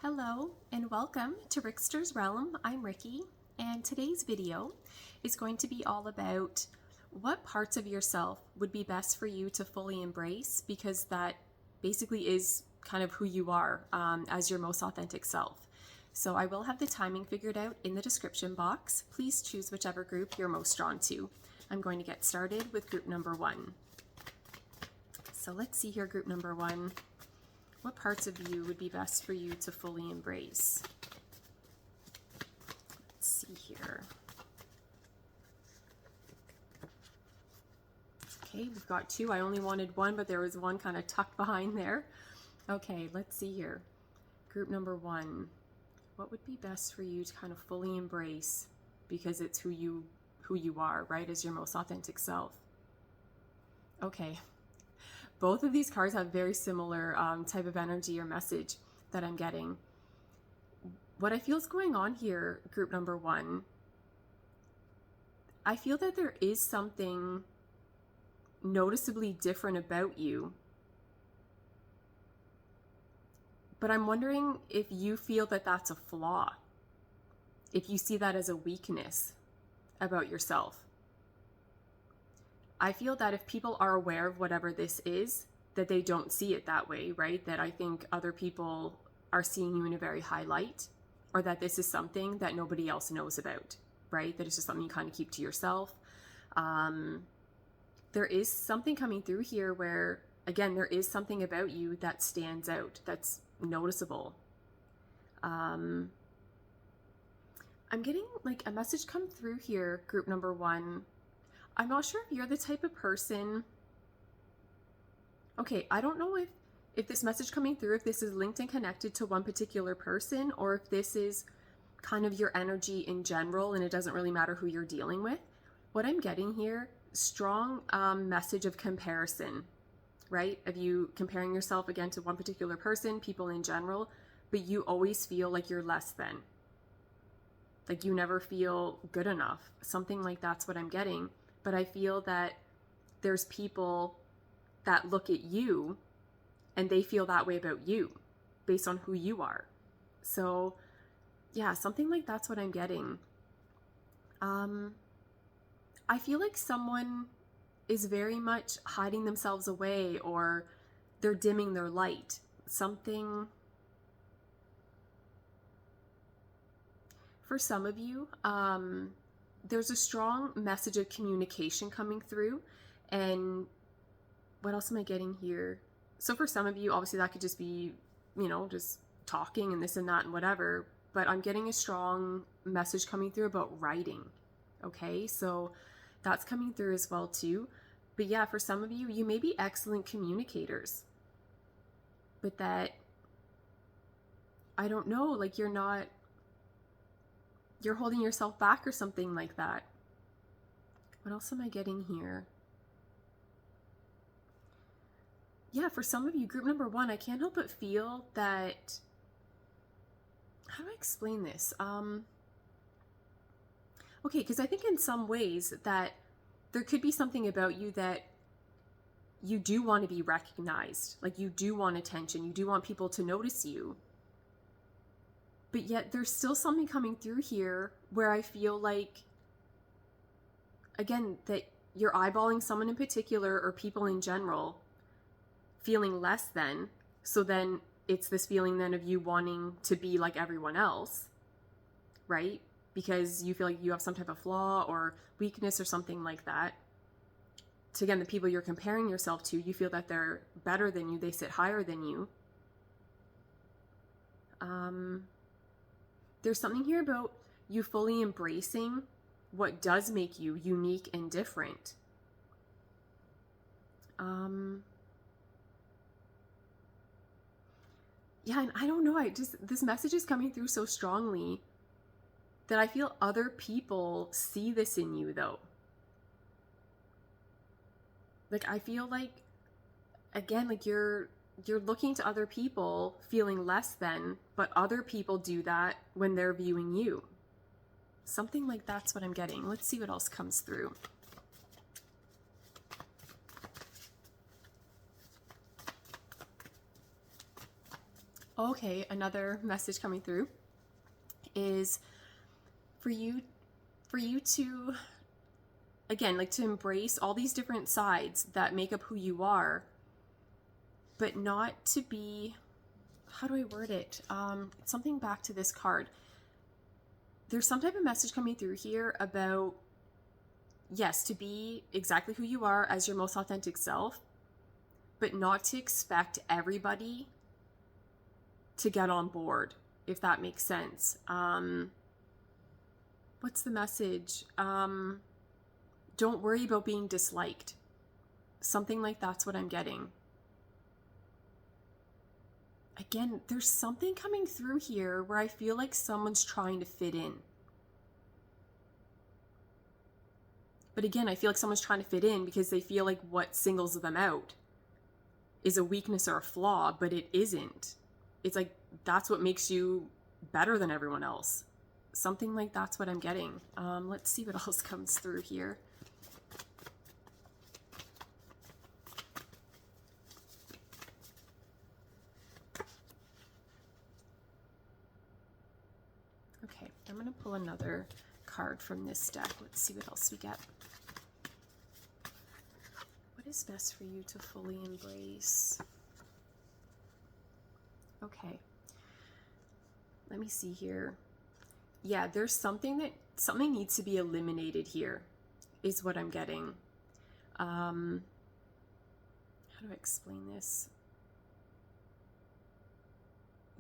Hello and welcome to Rickster's Realm. I'm Ricky, and today's video is going to be all about what parts of yourself would be best for you to fully embrace, because that basically is kind of who you are as your most authentic self. So I will have the timing figured out in the description box. Please choose whichever group you're most drawn to. I'm going to get started with group number 1. So let's see here, group number 1. What parts of you would be best for you to fully embrace? Let's see here. Okay, we've got 2. I only wanted 1, but there was 1 kind of tucked behind there. Okay, let's see here. Group number 1. What would be best for you to kind of fully embrace, because it's who you are, right? As your most authentic self. Okay. Both of these cards have very similar type of energy or message that I'm getting. What I feel is going on here, group number 1, I feel that there is something noticeably different about you. But I'm wondering if you feel that that's a flaw, if you see that as a weakness about yourself. I feel that if people are aware of whatever this is, that they don't see it that way, right? That I think other people are seeing you in a very high light, or that this is something that nobody else knows about, right? That it's just something you kind of keep to yourself. There is something coming through here where, again, there is something about you that stands out, that's noticeable. I'm getting like a message come through here, group number 1. I'm not sure if you're the type of person. Okay, I don't know if this message coming through, if this is linked and connected to one particular person, or if this is kind of your energy in general and it doesn't really matter who you're dealing with. What I'm getting here, strong message of comparison, right? Of you comparing yourself again to one particular person, people in general, but you always feel like you're less than. Like you never feel good enough. Something like that's what I'm getting. But I feel that there's people that look at you and they feel that way about you based on who you are. So yeah, something like that's what I'm getting. I feel like someone is very much hiding themselves away, or they're dimming their light. Something, for some of you, there's a strong message of communication coming through. And what else am I getting here? So for some of you, obviously that could just be, just talking and this and that and whatever, but I'm getting a strong message coming through about writing. Okay, so that's coming through as well too. But yeah, for some of you, you may be excellent communicators, but that, I don't know, like you're holding yourself back or something like that. What else am I getting here? Yeah, for some of you, group number 1, I can't help but feel that, how do I explain this? Okay, because I think in some ways that there could be something about you that you do want to be recognized. Like you do want attention. You do want people to notice you. But yet there's still something coming through here where I feel like, again, that you're eyeballing someone in particular or people in general, feeling less than. So then it's this feeling then of you wanting to be like everyone else, right? Because you feel like you have some type of flaw or weakness or something like that. To, again, the people you're comparing yourself to, you feel that they're better than you, they sit higher than you. There's something here about you fully embracing what does make you unique and different. Yeah, and I don't know, this message is coming through so strongly that I feel other people see this in you though. Like I feel like, again, like you're looking to other people feeling less than, but other people do that when they're viewing you. Something like that's what I'm getting. Let's see what else comes through. Okay, another message coming through is for you to, again, like to embrace all these different sides that make up who you are, but not to be, how do I word it? Something back to this card. There's some type of message coming through here about, yes, to be exactly who you are as your most authentic self, but not to expect everybody to get on board, if that makes sense. What's the message? Don't worry about being disliked. Something like that's what I'm getting. Again, there's something coming through here where I feel like someone's trying to fit in. But again, I feel like someone's trying to fit in because they feel like what singles them out is a weakness or a flaw, but it isn't. It's like that's what makes you better than everyone else. Something like that's what I'm getting. Let's see what else comes through here. Okay, I'm going to pull another card from this deck. Let's see what else we get. What is best for you to fully embrace? Okay. Let me see here. Yeah, there's something needs to be eliminated here, is what I'm getting. How do I explain this?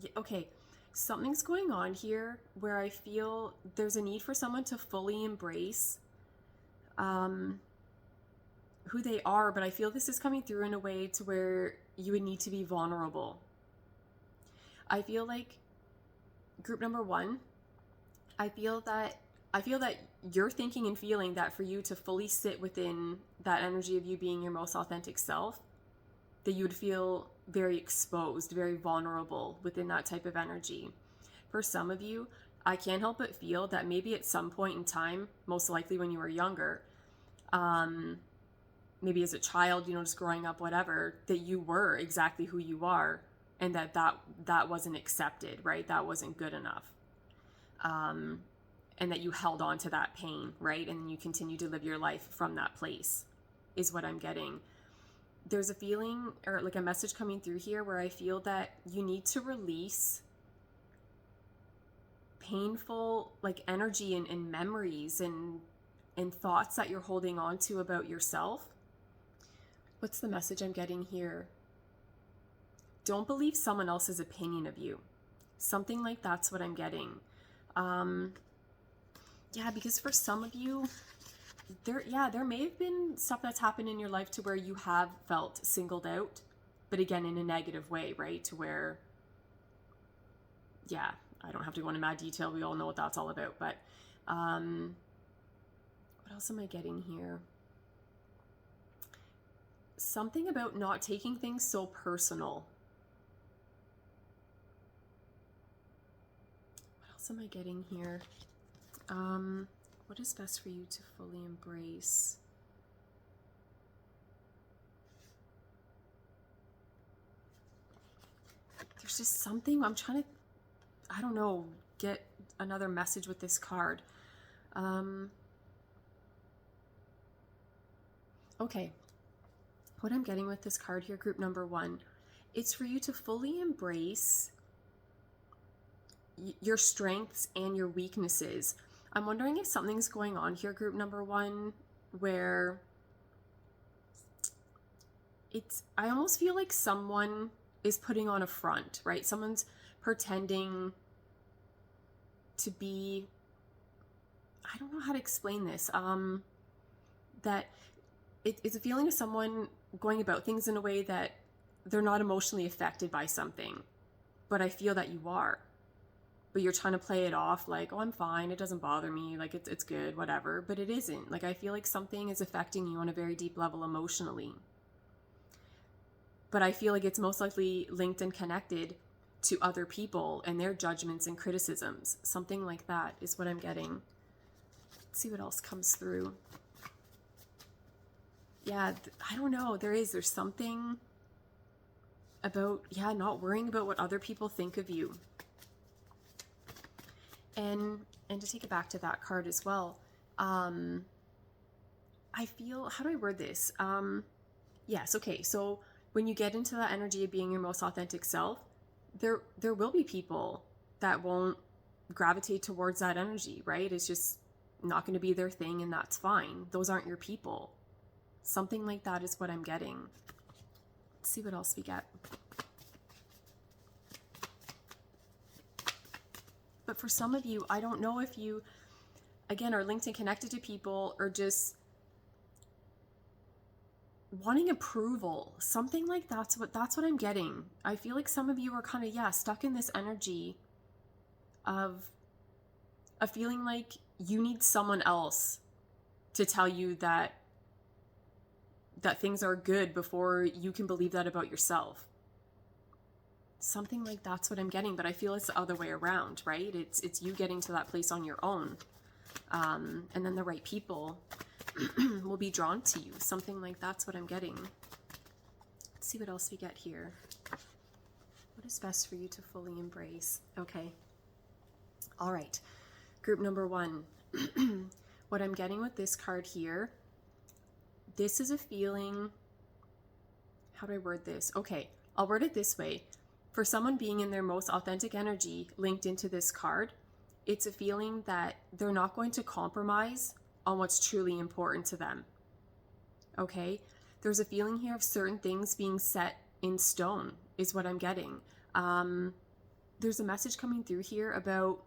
Yeah, okay. Something's going on here where I feel there's a need for someone to fully embrace who they are, but I feel this is coming through in a way to where you would need to be vulnerable. I feel like group number one, I feel that you're thinking and feeling that for you to fully sit within that energy of you being your most authentic self, that you would feel very exposed, very vulnerable within that type of energy. For some of you, I can't help but feel that maybe at some point in time, most likely when you were younger, maybe as a child, just growing up, whatever, that you were exactly who you are, and that wasn't accepted, right? That wasn't good enough. And that you held on to that pain, right? And you continue to live your life from that place, is what I'm getting. There's a feeling or like a message coming through here where I feel that you need to release painful like energy and memories and thoughts that you're holding on to about yourself. What's the message I'm getting here? Don't believe someone else's opinion of you. Something like that's what I'm getting. Yeah, because for some of you, there may have been stuff that's happened in your life to where you have felt singled out, but again, in a negative way, right? To where, yeah, I don't have to go into mad detail. We all know what that's all about. But what else am I getting here? Something about not taking things so personal. What else am I getting here? What is best for you to fully embrace? There's just something I'm trying to, I don't know, get another message with this card. Okay. What I'm getting with this card here, group number one, it's for you to fully embrace your strengths and your weaknesses. I'm wondering if something's going on here, group number one, where I almost feel like someone is putting on a front, right? Someone's pretending to be, I don't know how to explain this, that it's a feeling of someone going about things in a way that they're not emotionally affected by something, but I feel that you are. But you're trying to play it off like, oh, I'm fine, it doesn't bother me, like it's good, whatever. But it isn't. Like I feel like something is affecting you on a very deep level emotionally. But I feel like it's most likely linked and connected to other people and their judgments and criticisms. Something like that is what I'm getting. Let's see what else comes through. Yeah, I don't know. There's something about, yeah, not worrying about what other people think of you. And to take it back to that card as well, I feel, how do I word this? Yes, okay, so when you get into that energy of being your most authentic self, there will be people that won't gravitate towards that energy, right? It's just not going to be their thing, and that's fine. Those aren't your people. Something like that is what I'm getting. Let's see what else we get. But for some of you, I don't know if you, again, are linked and connected to people, or just wanting approval. Something like that's what I'm getting. I feel like some of you are kind of, yeah, stuck in this energy of a feeling like you need someone else to tell you that things are good before you can believe that about yourself. Something like that's what I'm getting, but I feel it's the other way around, right? It's you getting to that place on your own. And then the right people will be drawn to you. Something like that's what I'm getting. Let's see what else we get here. What is best for you to fully embrace? Okay. All right. Group number 1. What I'm getting with this card here, this is a feeling, how do I word this? Okay, I'll word it this way. For someone being in their most authentic energy linked into this card, it's a feeling that they're not going to compromise on what's truly important to them. Okay? There's a feeling here of certain things being set in stone is what I'm getting. There's a message coming through here about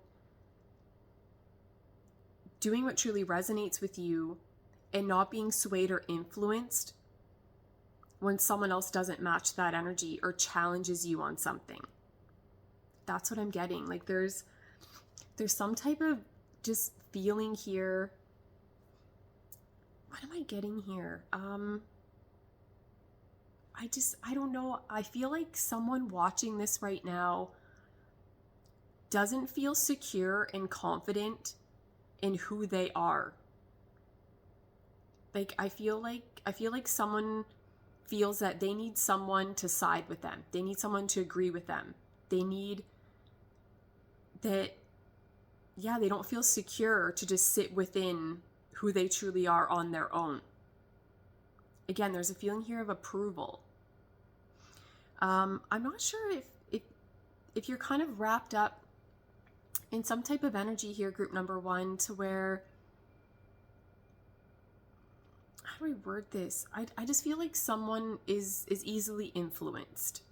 doing what truly resonates with you and not being swayed or influenced when someone else doesn't match that energy or challenges you on something. That's what I'm getting. Like there's some type of just feeling here. What am I getting here? I don't know. I feel like someone watching this right now doesn't feel secure and confident in who they are. Like I feel like someone feels that they need someone to side with them. They need someone to agree with them. They need that, yeah, they don't feel secure to just sit within who they truly are on their own. Again, there's a feeling here of approval. I'm not sure if you're kind of wrapped up in some type of energy here, group number 1, to where, how do I word this? I just feel like someone is easily influenced,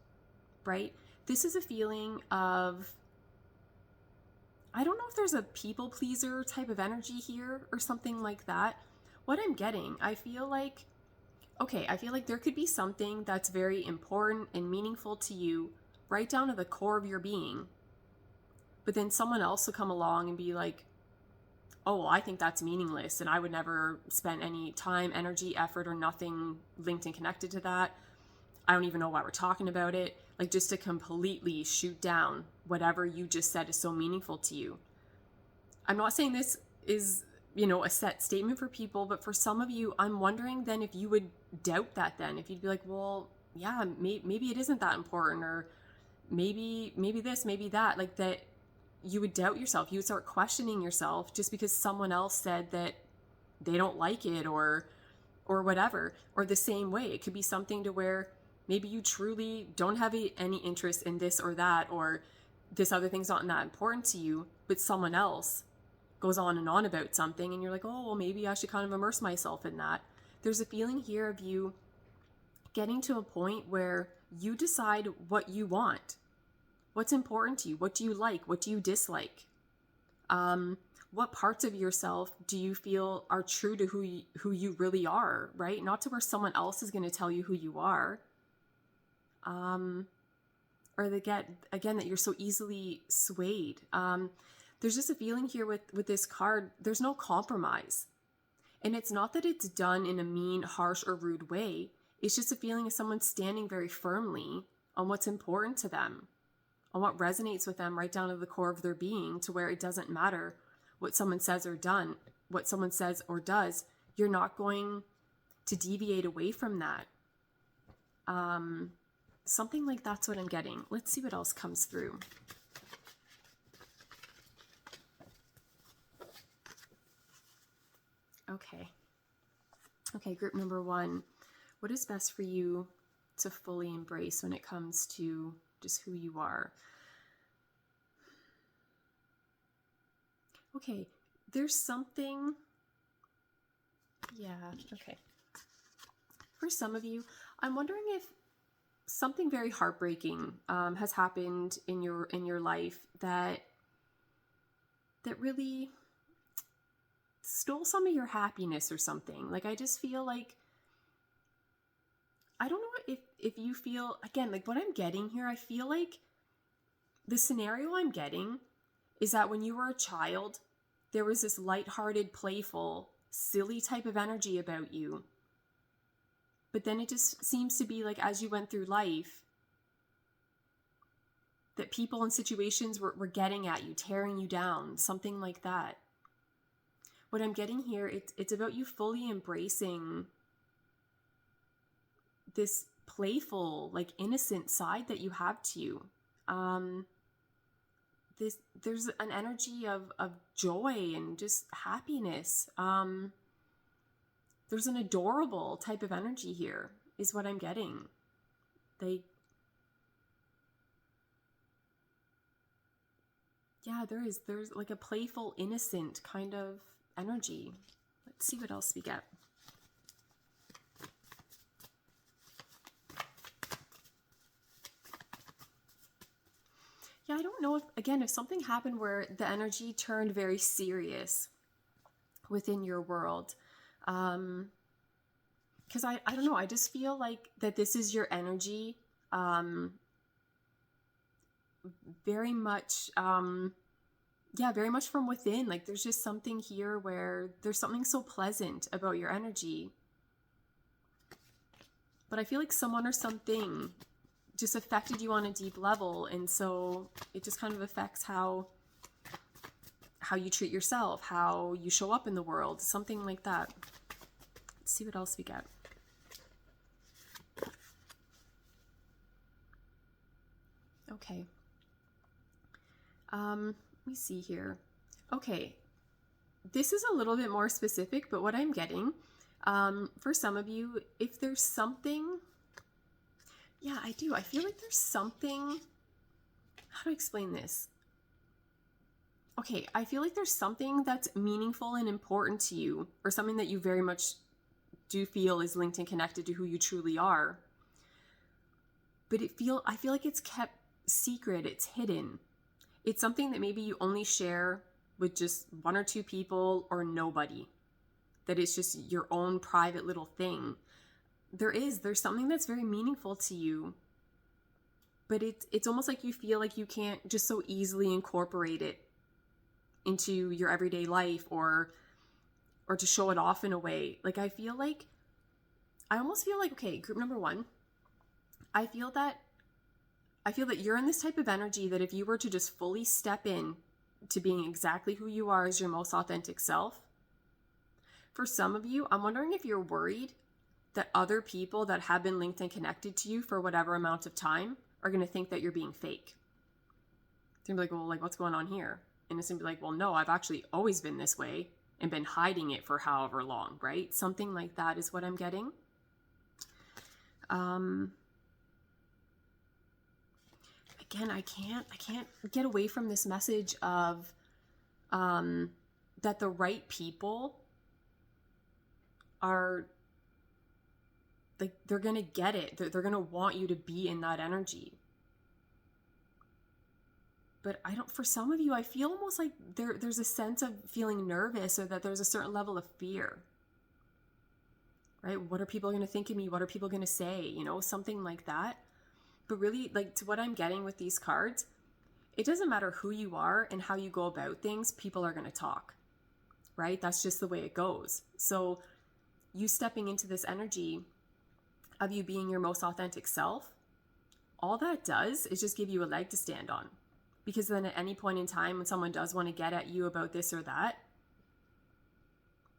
right? This is a feeling of, I don't know if there's a people pleaser type of energy here or something like that. What I'm getting, I feel like there could be something that's very important and meaningful to you right down to the core of your being. But then someone else will come along and be like, oh, well, I think that's meaningless and I would never spend any time, energy, effort, or nothing linked and connected to that. I don't even know why we're talking about it. Like just to completely shoot down whatever you just said is so meaningful to you. I'm not saying this is, a set statement for people, but for some of you, I'm wondering then if you would doubt that then. If you'd be like, well, yeah, maybe it isn't that important, or maybe this, maybe that, like that. You would doubt yourself. You would start questioning yourself just because someone else said that they don't like it or whatever. Or the same way, it could be something to where maybe you truly don't have any interest in this or that, or this other thing's not that important to you, but someone else goes on and on about something and you're like, oh, well, maybe I should kind of immerse myself in that. There's a feeling here of you getting to a point where you decide what you want. What's important to you? What do you like? What do you dislike? What parts of yourself do you feel are true to who you really are, right? Not to where someone else is going to tell you who you are. Or again, that you're so easily swayed. There's just a feeling here with this card, there's no compromise. And it's not that it's done in a mean, harsh, or rude way. It's just a feeling of someone standing very firmly on what's important to them, on what resonates with them right down to the core of their being, to where it doesn't matter what someone says or does, you're not going to deviate away from that. Something like that's what I'm getting. Let's see what else comes through. Okay. Okay, group number 1. What is best for you to fully embrace when it comes to just who you are? Okay, there's something... Yeah, okay. For some of you, I'm wondering if something very heartbreaking has happened in your life that really stole some of your happiness or something. Like, I just feel like, I don't know if you feel, again, like what I'm getting here, I feel like the scenario I'm getting is that when you were a child, there was this lighthearted, playful, silly type of energy about you. But then it just seems to be like as you went through life, that people and situations were getting at you, tearing you down, something like that. What I'm getting here, it's about you fully embracing this playful, like innocent side that you have to you. There's an energy of joy and just happiness. There's an adorable type of energy here, is what I'm getting. There's like a playful, innocent kind of energy. Let's see what else we get. Yeah, I don't know if something happened where the energy turned very serious within your world. Because I don't know, I just feel like that this is your energy, very much, very much from within. Like there's just something here where there's something so pleasant about your energy. But I feel like someone or something just affected you on a deep level. And so it just kind of affects how you treat yourself, how you show up in the world, something like that. Let's see what else we get. Okay. Let me see here. Okay. This is a little bit more specific, but what I'm getting, for some of you, if there's something, yeah, I do. I feel like there's something, how do I explain this? Okay, I feel like there's something that's meaningful and important to you, or something that you very much do feel is linked and connected to who you truly are. But I feel like it's kept secret, it's hidden. It's something that maybe you only share with just 1 or 2 people or nobody. That it's just your own private little thing. There's something that's very meaningful to you, but it's almost like you feel like you can't just so easily incorporate it into your everyday life or to show it off in a way. Like I almost feel like, okay, group number 1, I feel that you're in this type of energy that if you were to just fully step in to being exactly who you are as your most authentic self, for some of you, I'm wondering if you're worried that other people that have been linked and connected to you for whatever amount of time are going to think that you're being fake. They're going to be like, well, like, what's going on here? And it's going to be like, well, no, I've actually always been this way and been hiding it for however long, right? Something like that is what I'm getting. Again, I can't get away from this message of that the right people are like, they're going to get it. They're going to want you to be in that energy. But for some of you, I feel almost like there's a sense of feeling nervous, or that there's a certain level of fear, right? What are people going to think of me? What are people going to say? Something like that. But really, like, to what I'm getting with these cards, it doesn't matter who you are and how you go about things, people are going to talk, right? That's just the way it goes. So you stepping into this energy of you being your most authentic self, all that does is just give you a leg to stand on. Because then at any point in time when someone does want to get at you about this or that,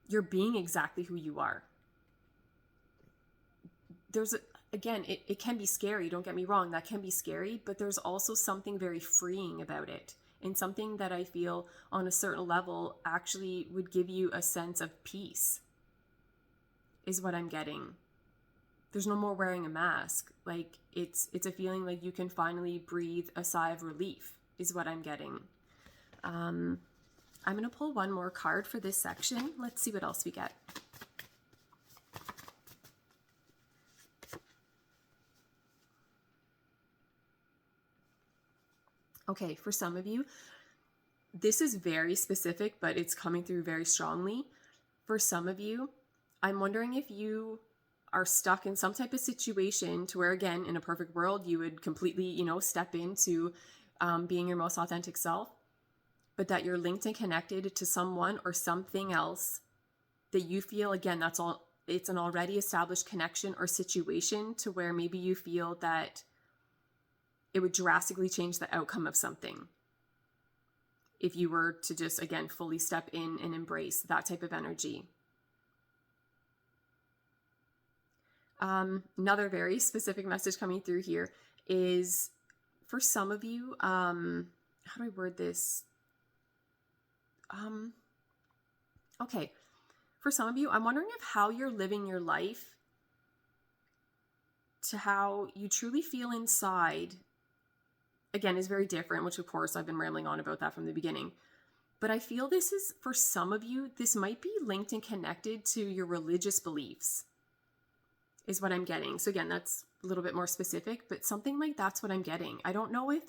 you're being exactly who you are. again, it can be scary. Don't get me wrong. That can be scary, but there's also something very freeing about it, and something that I feel on a certain level actually would give you a sense of peace is what I'm getting. There's no more wearing a mask. Like it's a feeling like you can finally breathe a sigh of relief is what I'm getting. I'm going to pull one more card for this section. Let's see what else we get. Okay, for some of you, this is very specific, but it's coming through very strongly. For some of you, I'm wondering if you are stuck in some type of situation to where, again, in a perfect world, you would completely, step into being your most authentic self, but that you're linked and connected to someone or something else that you feel, again, it's an already established connection or situation to where maybe you feel that it would drastically change the outcome of something if you were to just, again, fully step in and embrace that type of energy. Another very specific message coming through here is for some of you, how do I word this? Okay. For some of you, I'm wondering if how you're living your life to how you truly feel inside, again, is very different, which of course I've been rambling on about that from the beginning. But I feel this is, for some of you, this might be linked and connected to your religious beliefs, is what I'm getting. So again, that's a little bit more specific, but something like that's what I'm getting. I don't know if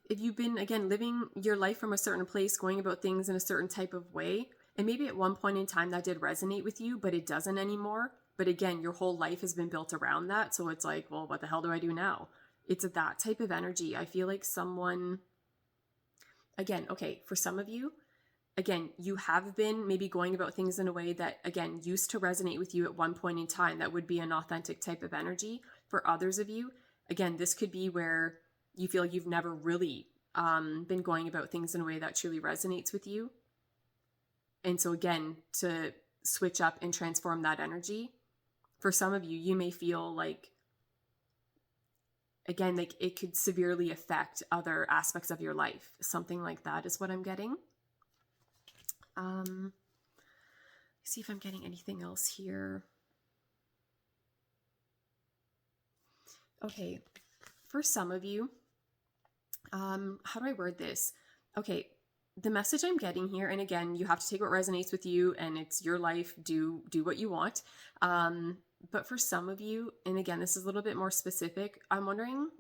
you've been, again, living your life from a certain place, going about things in a certain type of way, and maybe at one point in time that did resonate with you, but it doesn't anymore. But again, your whole life has been built around that. So it's like, well, what the hell do I do now? It's that type of energy. I feel like someone, again, okay, for some of you, again, you have been maybe going about things in a way that, again, used to resonate with you at one point in time. That would be an authentic type of energy. For others of you, again, this could be where you feel you've never really been going about things in a way that truly resonates with you. And so again, to switch up and transform that energy, for some of you, you may feel like, again, like it could severely affect other aspects of your life. Something like that is what I'm getting. See if I'm getting anything else here. Okay, for some of you, how do I word this? Okay, the message I'm getting here, and again, you have to take what resonates with you, and it's your life. Do what you want. But for some of you, and again, this is a little bit more specific, I'm wondering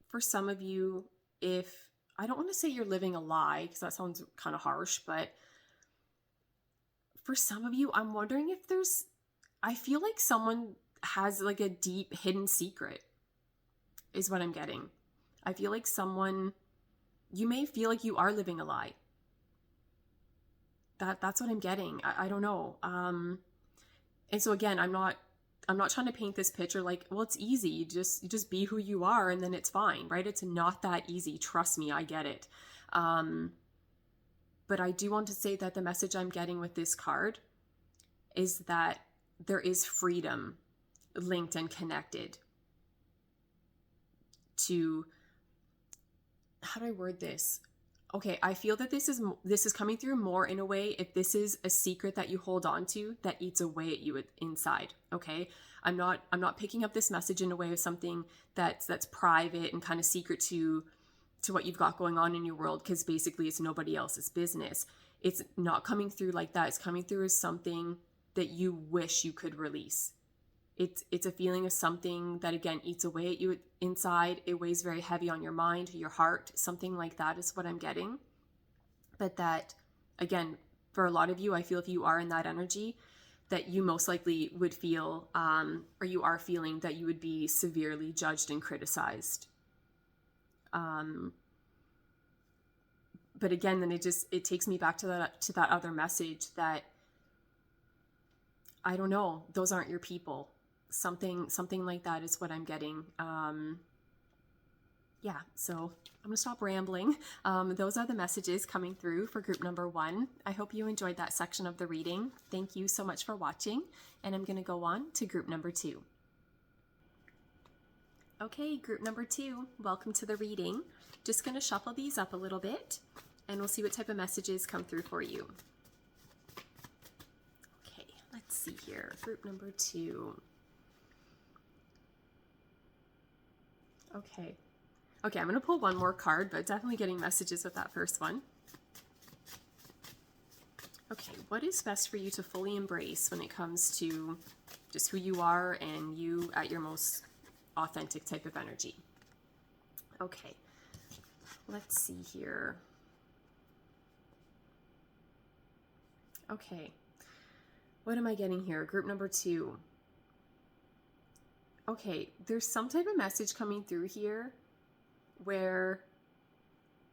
for some of you if, I don't want to say you're living a lie, because that sounds kind of harsh, but for some of you, I'm wondering if I feel like someone has like a deep hidden secret, is what I'm getting. I feel like you may feel like you are living a lie. That's what I'm getting. I don't know. And so again, I'm not trying to paint this picture like, well, it's easy. You just be who you are and then it's fine, right? It's not that easy. Trust me, I get it. But I do want to say that the message I'm getting with this card is that there is freedom linked and connected to, how do I word this? Okay, I feel that this is coming through more in a way if this is a secret that you hold on to that eats away at you inside. Okay, I'm not picking up this message in a way of something that's private and kind of secret to what you've got going on in your world, because basically it's nobody else's business. It's not coming through like that. It's coming through as something that you wish you could release. It's a feeling of something that, again, eats away at you inside. It weighs very heavy on your mind, your heart, something like that is what I'm getting. But that, again, for a lot of you, I feel if you are in that energy, that you most likely would feel, or you are feeling that you would be severely judged and criticized. But again, then it takes me back to that other message that, I don't know, those aren't your people. Something like that is what I'm getting. Yeah, so I'm going to stop rambling. Those are the messages coming through for group number 1. I hope you enjoyed that section of the reading. Thank you so much for watching, and I'm going to go on to group number 2. Okay, group number 2, welcome to the reading. Just going to shuffle these up a little bit, and we'll see what type of messages come through for you. Okay, let's see here. Group number 2. Okay, I'm going to pull one more card, but definitely getting messages with that first one. Okay, what is best for you to fully embrace when it comes to just who you are and you at your most authentic type of energy? Okay, let's see here. Okay, what am I getting here? Group number 2. Okay, there's some type of message coming through here where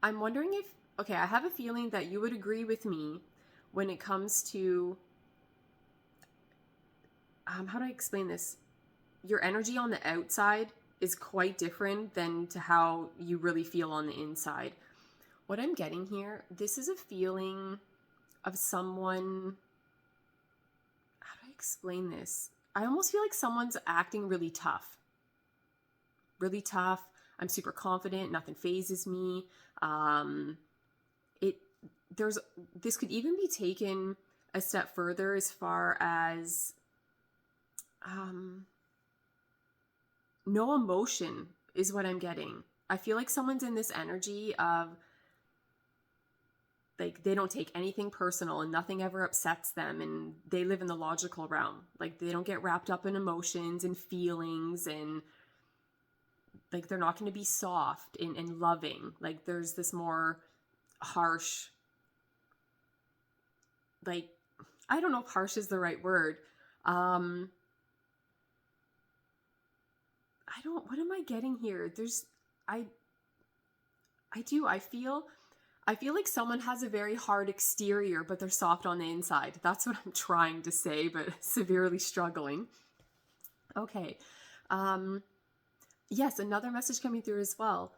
I'm wondering if, okay, I have a feeling that you would agree with me when it comes to, how do I explain this? Your energy on the outside is quite different than to how you really feel on the inside. What I'm getting here, this is a feeling of someone, how do I explain this? I almost feel like someone's acting really tough. Really tough. I'm super confident. Nothing phases me. This could even be taken a step further as far as no emotion is what I'm getting. I feel like someone's in this energy of like they don't take anything personal and nothing ever upsets them, and they live in the logical realm. Like they don't get wrapped up in emotions and feelings, and like they're not going to be soft and loving. Like there's this more harsh, like, I don't know if harsh is the right word. What am I getting here? I feel like someone has a very hard exterior, but they're soft on the inside. That's what I'm trying to say, but severely struggling. Okay. Yes, another message coming through as well.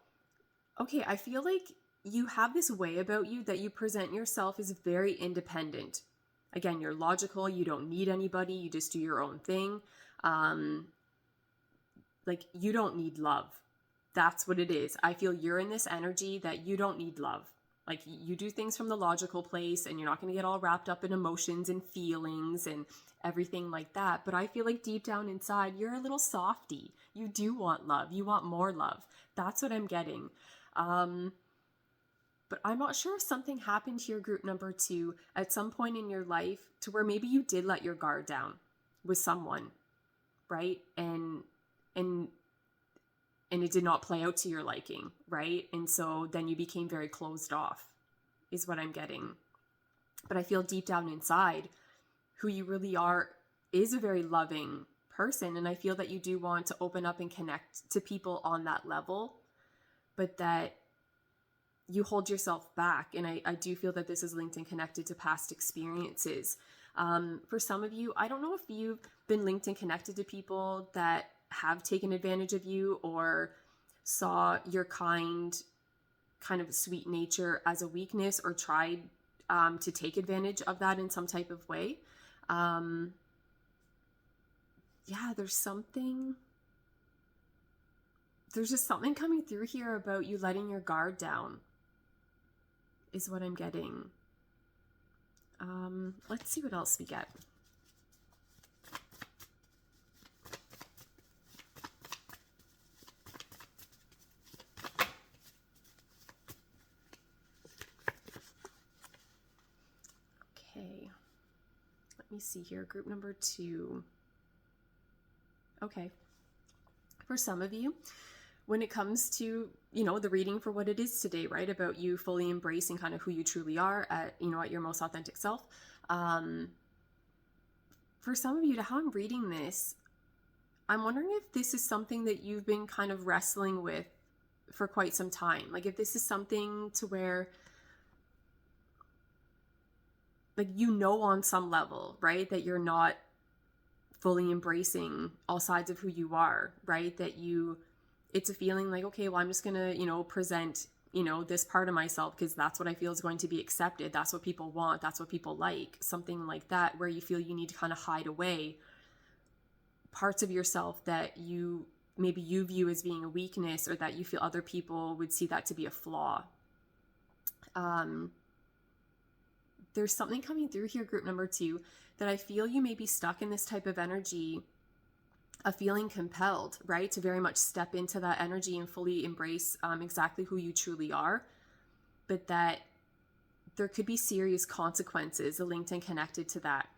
Okay, I feel like you have this way about you that you present yourself as very independent. Again, you're logical. You don't need anybody. You just do your own thing. Like you don't need love. That's what it is. I feel you're in this energy that you don't need love. Like you do things from the logical place and you're not going to get all wrapped up in emotions and feelings and everything like that. But I feel like deep down inside, you're a little softy. You do want love. You want more love. That's what I'm getting. But I'm not sure if something happened to your group number 2 at some point in your life to where maybe you did let your guard down with someone, right? And it did not play out to your liking, right? And so then you became very closed off, is what I'm getting. But I feel deep down inside, who you really are is a very loving person. And I feel that you do want to open up and connect to people on that level, but that you hold yourself back. And I do feel that this is linked and connected to past experiences. For some of you, I don't know if you've been linked and connected to people that have taken advantage of you or saw your kind of sweet nature as a weakness or tried to take advantage of that in some type of way. Yeah, there's just something coming through here about you letting your guard down is what I'm getting. Let's see what else we get. Okay, let me see here. Group number 2. Okay, for some of you, when it comes to, the reading for what it is today, right? About you fully embracing kind of who you truly are at your most authentic self. For some of you, to how I'm reading this, I'm wondering if this is something that you've been kind of wrestling with for quite some time. Like if this is something to where, like, on some level, right, that you're not fully embracing all sides of who you are, right? That you It's a feeling like, okay, well, I'm just going to, present, this part of myself because that's what I feel is going to be accepted. That's what people want. That's what people like. Something like that, where you feel you need to kind of hide away parts of yourself that maybe you view as being a weakness, or that you feel other people would see that to be a flaw. There's something coming through here, group number 2, that I feel you may be stuck in this type of energy of feeling compelled, right, to very much step into that energy and fully embrace exactly who you truly are, but that there could be serious consequences linked and connected to that.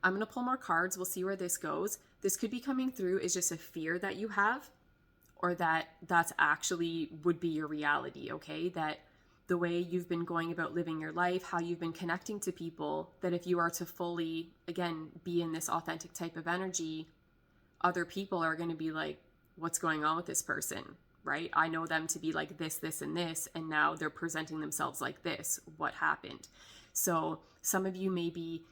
I'm going to pull more cards. We'll see where this goes. This could be coming through as just a fear that you have, or that's actually would be your reality, okay? That the way you've been going about living your life, how you've been connecting to people, that if you are to fully, again, be in this authentic type of energy, other people are going to be like, what's going on with this person, right? I know them to be like this, this, and this, and now they're presenting themselves like this. What happened? So some of you may be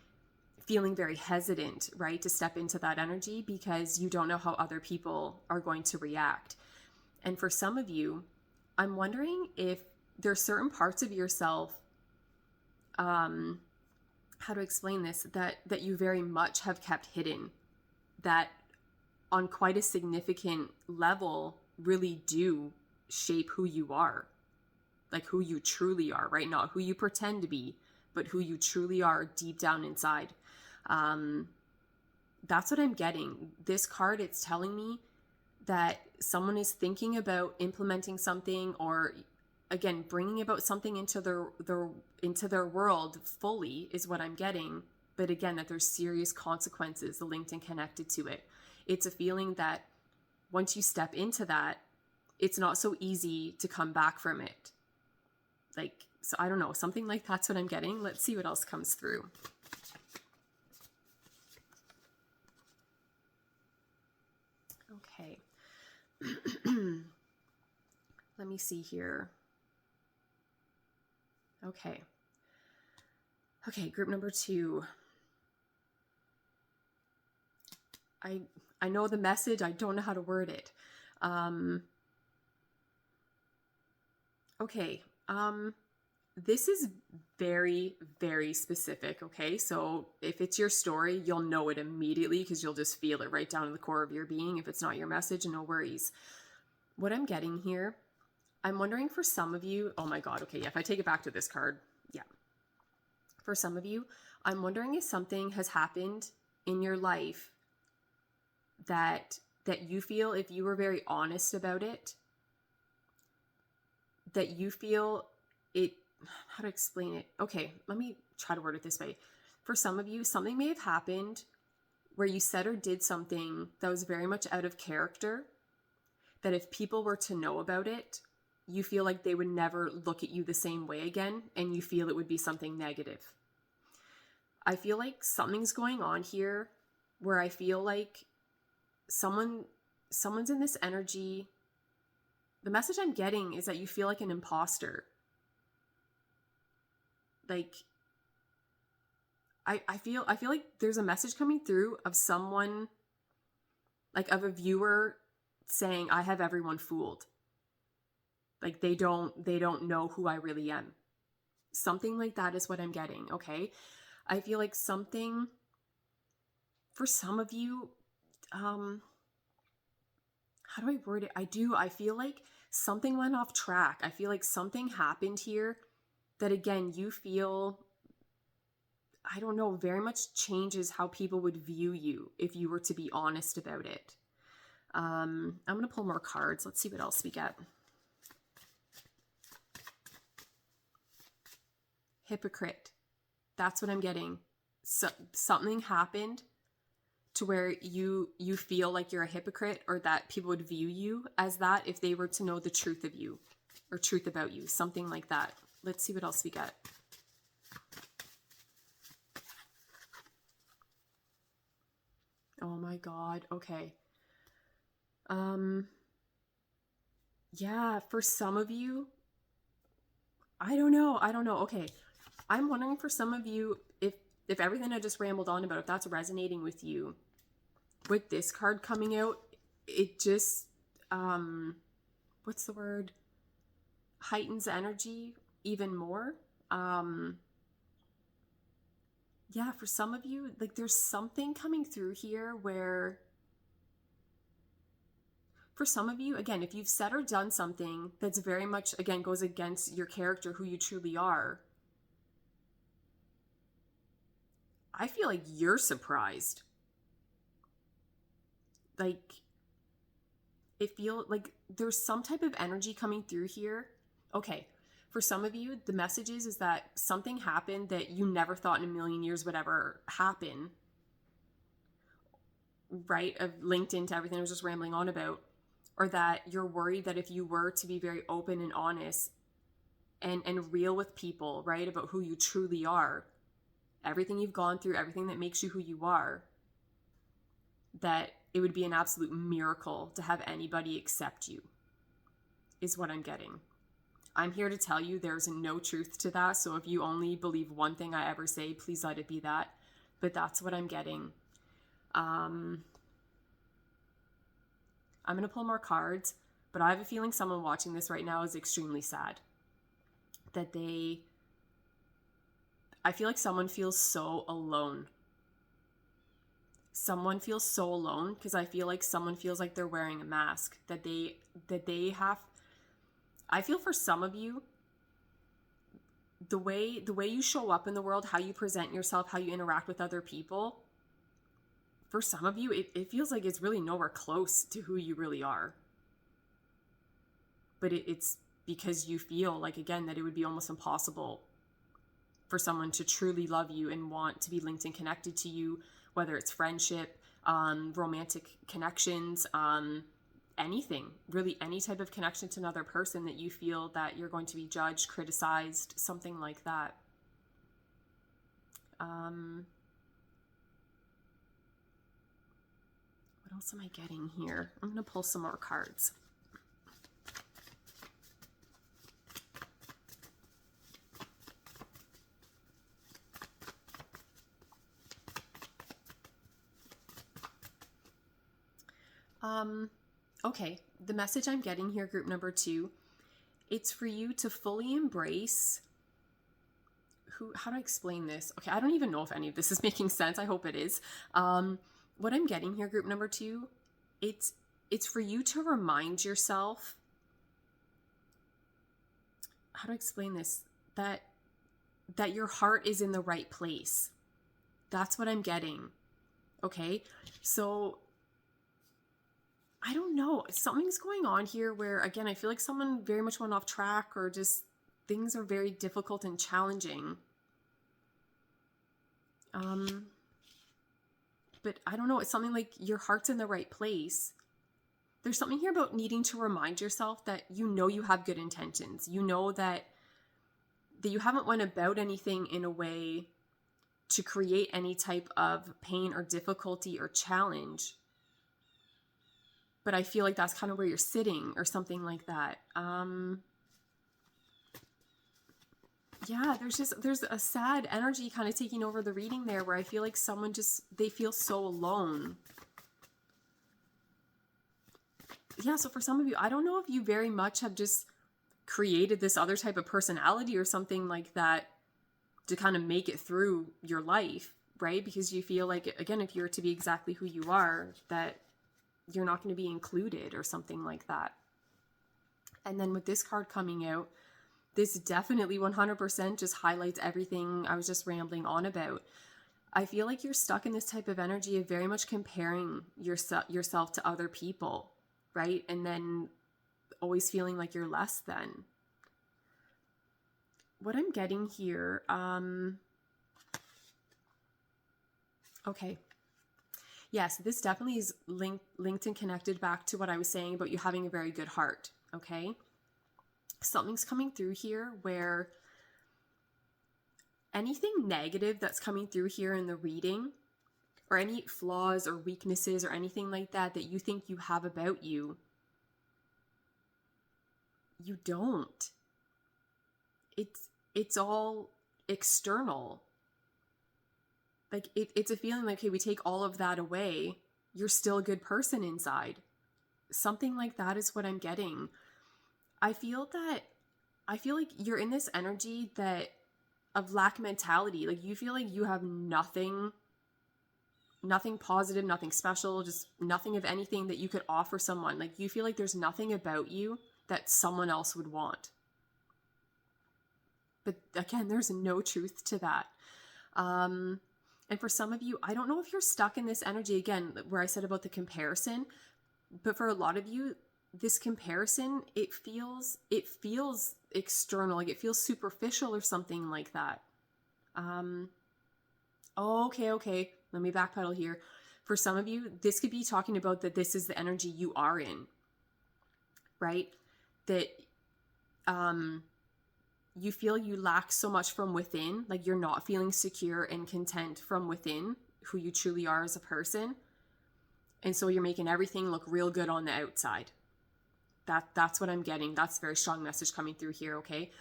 feeling very hesitant, right, to step into that energy because you don't know how other people are going to react. And for some of you, I'm wondering if there's certain parts of yourself, how to explain this, that you very much have kept hidden, that on quite a significant level really do shape who you are, like who you truly are, right? Not who you pretend to be, but who you truly are deep down inside. That's what I'm getting. This card, it's telling me that someone is thinking about implementing something, or again, bringing about something into their world fully is what I'm getting. But again, that there's serious consequences linked and connected to it. It's a feeling that once you step into that, it's not so easy to come back from it. Like, so I don't know, something like that's what I'm getting. Let's see what else comes through. Okay. Let me see here. Okay, group number 2. I know the message, I don't know how to word it. This is very, very specific, okay? So if it's your story, you'll know it immediately because you'll just feel it right down to the core of your being. If it's not your message, no worries. What I'm getting here, I'm wondering for some of you, oh my God, okay, yeah, if I take it back to this card, yeah. For some of you, I'm wondering if something has happened in your life that you feel, if you were very honest about it, that you feel it, how to explain it? Okay, let me try to word it this way. For some of you, something may have happened where you said or did something that was very much out of character, that if people were to know about it, you feel like they would never look at you the same way again, and you feel it would be something negative. I feel like something's going on here where I feel like someone's in this energy. The message I'm getting is that you feel like an imposter. Like, I feel like there's a message coming through of someone, like of a viewer saying, I have everyone fooled. Like they don't know who I really am. Something like that is what I'm getting, okay? I feel like something, for some of you, how do I word it? I feel like something went off track. I feel like something happened here that, again, you feel, I don't know, very much changes how people would view you if you were to be honest about it. I'm going to pull more cards. Let's see what else we get. Hypocrite. That's what I'm getting. So, something happened to where you feel like you're a hypocrite, or that people would view you as that if they were to know the truth of you or truth about you. Something like that. Let's see what else we get. Oh my God. Okay. Yeah, for some of you, I don't know. Okay. I'm wondering for some of you, if everything I just rambled on about, if that's resonating with you, with this card coming out, it just, what's the word? Heightens energy even more. Yeah, for some of you, like there's something coming through here where, for some of you, again, if you've said or done something that's very much, again, goes against your character, who you truly are, I feel like you're surprised. Like, it feels like there's some type of energy coming through here. Okay, for some of you, the message is that something happened that you never thought in a million years would ever happen, right? Of linked into everything I was just rambling on about. Or that you're worried that if you were to be very open and honest and real with people, right, about who you truly are, everything you've gone through, everything that makes you who you are, that it would be an absolute miracle to have anybody accept you, is what I'm getting. I'm here to tell you there's no truth to that. So if you only believe one thing I ever say, please let it be that. But that's what I'm getting. I'm going to pull more cards, but I have a feeling someone watching this right now is extremely sad. I feel like someone feels so alone. Someone feels so alone because I feel like someone feels like they're wearing a mask, that they have. I feel for some of you, the way you show up in the world, how you present yourself, how you interact with other people, for some of you, it feels like it's really nowhere close to who you really are. But it's because you feel like, again, that it would be almost impossible for someone to truly love you and want to be linked and connected to you, whether it's friendship, romantic connections, anything, really any type of connection to another person, that you feel that you're going to be judged, criticized, something like that. What else am I getting here? I'm going to pull some more cards. Okay, the message I'm getting here, group number 2, it's for you to fully embrace how do I explain this? Okay, I don't even know if any of this is making sense. I hope it is. What I'm getting here, group number 2, it's for you to remind yourself, how do I explain this? That your heart is in the right place. That's what I'm getting. Okay, so I don't know. Something's going on here where, again, I feel like someone very much went off track, or just things are very difficult and challenging. But I don't know. It's something like your heart's in the right place. There's something here about needing to remind yourself that you know you have good intentions. You know that you haven't went about anything in a way to create any type of pain or difficulty or challenge. But I feel like that's kind of where you're sitting, or something like that. Yeah, there's a sad energy kind of taking over the reading there, where I feel like someone they feel so alone. Yeah, so for some of you, I don't know if you very much have just created this other type of personality or something like that to kind of make it through your life, right? Because you feel like, again, if you're to be exactly who you are, that you're not going to be included or something like that. And then with this card coming out, this definitely 100% just highlights everything I was just rambling on about. I feel like you're stuck in this type of energy of very much comparing yourself to other people, right? And then always feeling like you're less than. What I'm getting here, okay. Yes, this definitely is linked and connected back to what I was saying about you having a very good heart, okay? Something's coming through here where anything negative that's coming through here in the reading, or any flaws or weaknesses or anything like that you think you have about you, you don't. It's all external. Like, it's a feeling like, hey, we take all of that away, you're still a good person inside. Something like that is what I'm getting. I feel like you're in this energy that of lack mentality. Like you feel like you have nothing positive, nothing special, just nothing of anything that you could offer someone. Like you feel like there's nothing about you that someone else would want. But again, there's no truth to that. And for some of you, I don't know if you're stuck in this energy again, where I said about the comparison, but for a lot of you, this comparison, it feels external, like it feels superficial or something like that. Okay. Let me backpedal here. For some of you, this could be talking about that this is the energy you are in, right? That, you feel you lack so much from within, like you're not feeling secure and content from within who you truly are as a person. And so you're making everything look real good on the outside. That's what I'm getting. That's a very strong message coming through here, okay?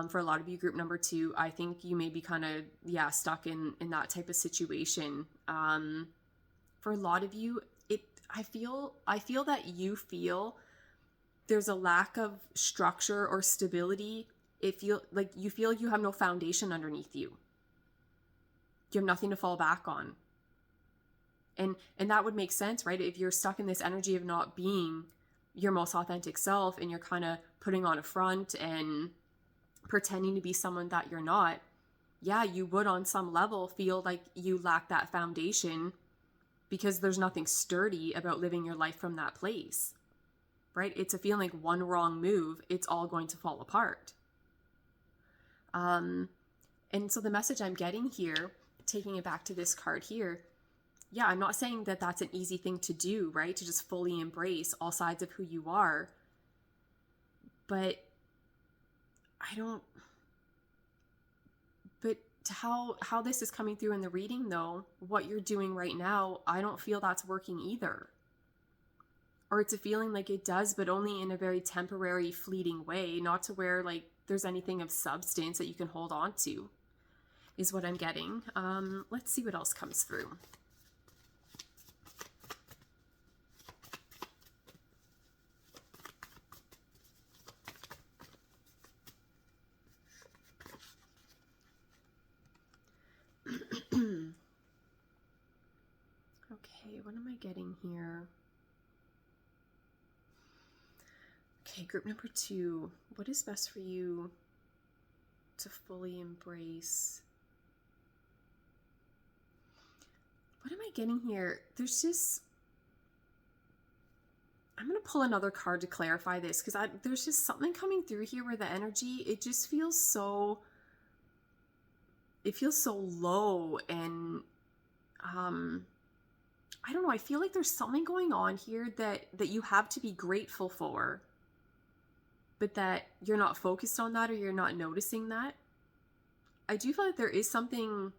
For a lot of you, group number 2, I think you may be kind of, stuck in that type of situation. For a lot of you, I feel that you feel there's a lack of structure or stability. You feel you have no foundation underneath you. You have nothing to fall back on. And that would make sense, right? If you're stuck in this energy of not being your most authentic self and you're kind of putting on a front and pretending to be someone that you're not, yeah, you would on some level feel like you lack that foundation because there's nothing sturdy about living your life from that place, right? It's a feeling like one wrong move, it's all going to fall apart. And so the message I'm getting here, taking it back to this card here, yeah, I'm not saying that that's an easy thing to do, right? To just fully embrace all sides of who you are. But how this is coming through in the reading though, what you're doing right now, I don't feel that's working either. Or it's a feeling like it does, but only in a very temporary, fleeting way, not to where like there's anything of substance that you can hold on to, is what I'm getting. Let's see what else comes through. Okay, what am I getting here? Okay, group number 2, what is best for you to fully embrace? What am I getting here? I'm going to pull another card to clarify this because there's just something coming through here where the energy, it just feels so, low and, I don't know, I feel like there's something going on here that you have to be grateful for, but that you're not focused on that or you're not noticing that. I do feel like there is something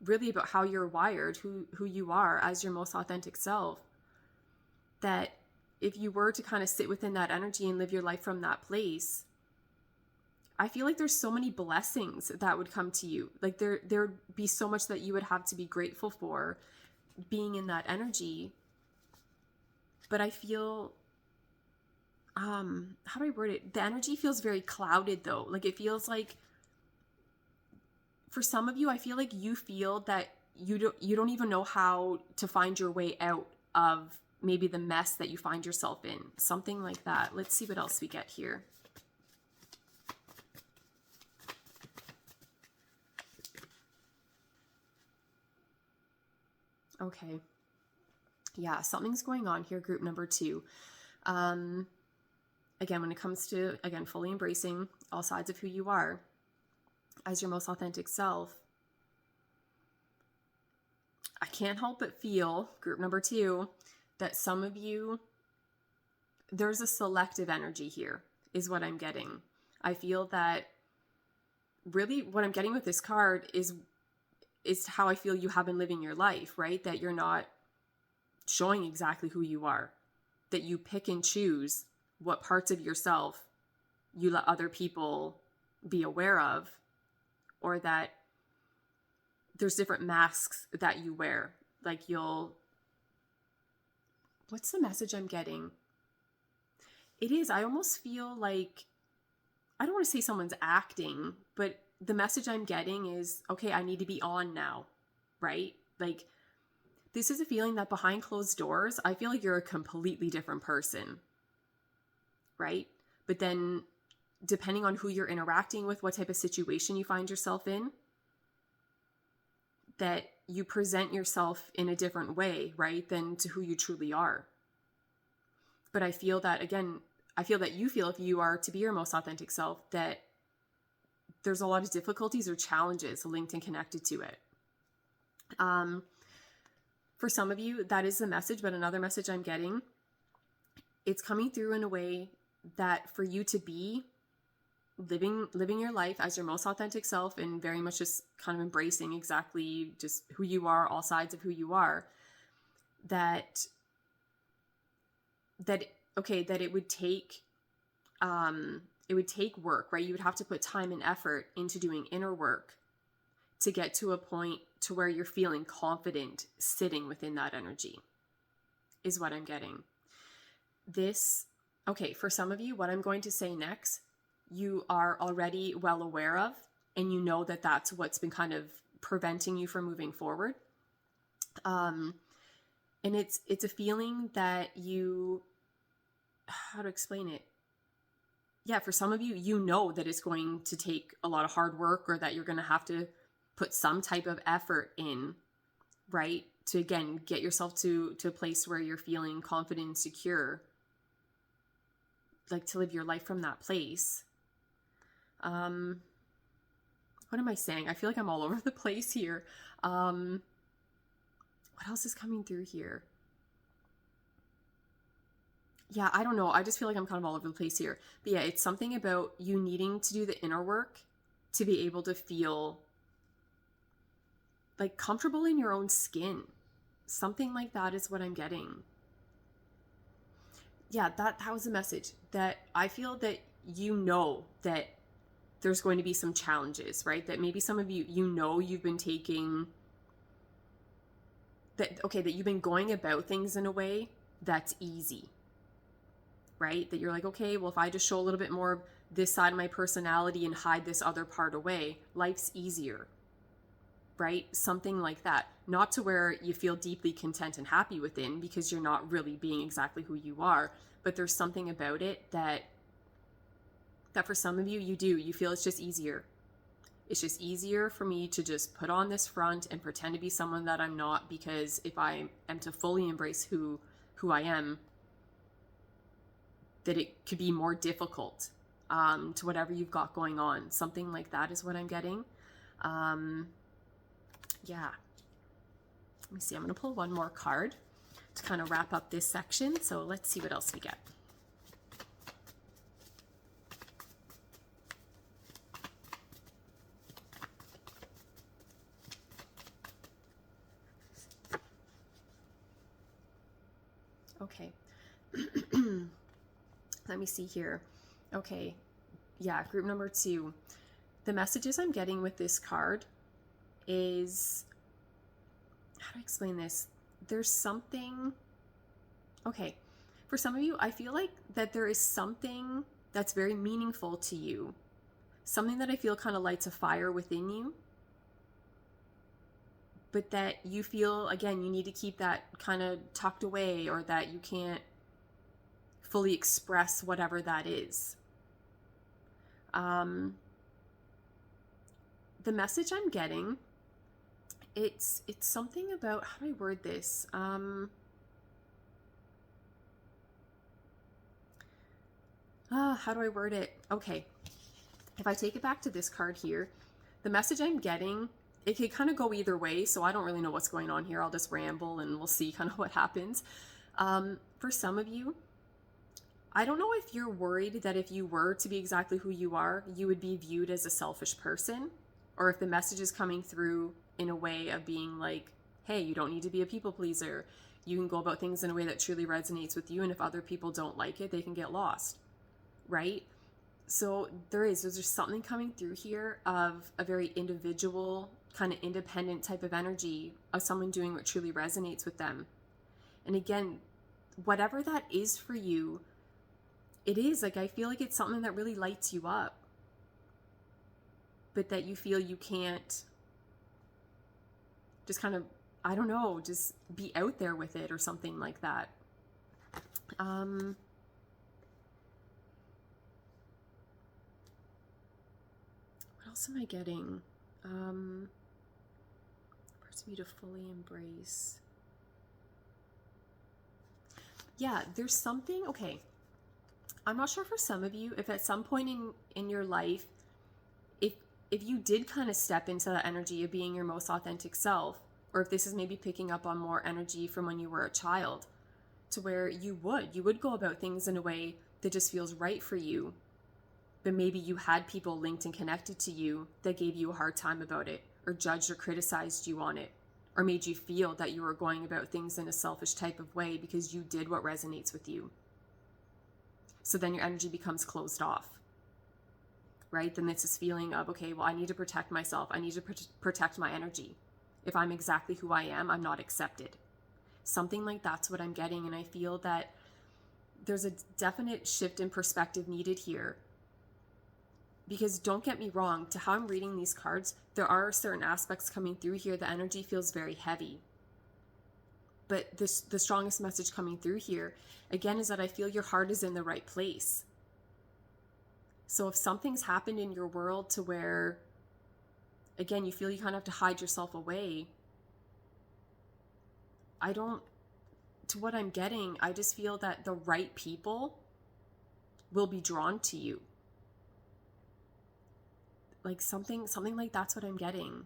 really about how you're wired, who you are as your most authentic self, that if you were to kind of sit within that energy and live your life from that place, I feel like there's so many blessings that would come to you. Like there would be so much that you would have to be grateful for being in that energy. But I feel, how do I word it? The energy feels very clouded though. Like it feels like, for some of you, I feel like you feel that you don't even know how to find your way out of maybe the mess that you find yourself in. Something like that. Let's see what else we get here. Okay. Yeah, something's going on here, group number 2. Again, when it comes to, fully embracing all sides of who you are as your most authentic self, I can't help but feel, group number 2, that some of you, there's a selective energy here, is what I'm getting. I feel that really what I'm getting with this card is how I feel you have been living your life, right? That you're not showing exactly who you are, that you pick and choose what parts of yourself you let other people be aware of, or that there's different masks that you wear. Like what's the message I'm getting? It is. I almost feel like, I don't want to say someone's acting, but the message I'm getting is, okay, I need to be on now, right? Like, this is a feeling that behind closed doors, I feel like you're a completely different person, right? But then depending on who you're interacting with, what type of situation you find yourself in, that you present yourself in a different way, right, than to who you truly are. But I feel that, again, I feel that you feel, if you are to be your most authentic self, that there's a lot of difficulties or challenges linked and connected to it. For some of you, that is the message, but another message I'm getting, it's coming through in a way that for you to be living your life as your most authentic self and very much just kind of embracing exactly just who you are, all sides of who you are, that it would take work, right? You would have to put time and effort into doing inner work to get to a point to where you're feeling confident sitting within that energy, is what I'm getting. For some of you, what I'm going to say next, you are already well aware of, and you know that that's what's been kind of preventing you from moving forward. And it's a feeling that how to explain it? Yeah, for some of you, you know that it's going to take a lot of hard work, or that you're going to have to put some type of effort in, right? To, again, get yourself to a place where you're feeling confident and secure, like to live your life from that place. What am I saying? I feel like I'm all over the place here. What else is coming through here? Yeah, I don't know. I just feel like I'm kind of all over the place here. But yeah, it's something about you needing to do the inner work to be able to feel like comfortable in your own skin. Something like that is what I'm getting. Yeah, that was a message that I feel that you know that there's going to be some challenges, right? That maybe some of you, you've been taking that you've been going about things in a way that's easy, right? That you're like, okay, well, if I just show a little bit more of this side of my personality and hide this other part away, life's easier, right? Something like that. Not to where you feel deeply content and happy within, because you're not really being exactly who you are, but there's something about it that for some of you, you feel it's just easier. It's just easier for me to just put on this front and pretend to be someone that I'm not, because if I am to fully embrace who I am, that it could be more difficult to whatever you've got going on. Something like that is what I'm getting. Yeah. Let me see. I'm going to pull one more card to kind of wrap up this section. So let's see what else we get. Okay. Let me see here. Okay. Yeah, group number 2. The messages I'm getting with this card is, how do I explain this? There's something, okay. For some of you, I feel like that there is something that's very meaningful to you. Something that I feel kind of lights a fire within you. But that you feel, again, you need to keep that kind of tucked away, or that you can't fully express whatever that is. The message I'm getting, it's something about, how do I word this? How do I word it? Okay. If I take it back to this card here, the message I'm getting, it could kind of go either way, so I don't really know what's going on here. I'll just ramble and we'll see kind of what happens. For some of you, I don't know if you're worried that if you were to be exactly who you are, you would be viewed as a selfish person, or if the message is coming through in a way of being like, hey, you don't need to be a people pleaser. You can go about things in a way that truly resonates with you, and if other people don't like it, they can get lost, right? So there's just something coming through here of a very individual, kind of independent type of energy of someone doing what truly resonates with them. And again, whatever that is for you, it is like, I feel like it's something that really lights you up, but that you feel you can't just kind of, I don't know, just be out there with it or something like that. What else am I getting? Parts of you to fully embrace. Yeah, there's something, okay. I'm not sure for some of you, if at some point in your life, if you did kind of step into that energy of being your most authentic self, or if this is maybe picking up on more energy from when you were a child, to where you would go about things in a way that just feels right for you, but maybe you had people linked and connected to you that gave you a hard time about it, or judged or criticized you on it, or made you feel that you were going about things in a selfish type of way because you did what resonates with you. So then your energy becomes closed off, right? Then it's this feeling of, okay, well, I need to protect myself. I need to protect my energy. If I'm exactly who I am, I'm not accepted. Something like that's what I'm getting. And I feel that there's a definite shift in perspective needed here. Because don't get me wrong, to how I'm reading these cards, there are certain aspects coming through here. The energy feels very heavy. But the strongest message coming through here, again, is that I feel your heart is in the right place. So if something's happened in your world to where, again, you feel you kind of have to hide yourself away, to what I'm getting, I just feel that the right people will be drawn to you. Like something like that's what I'm getting.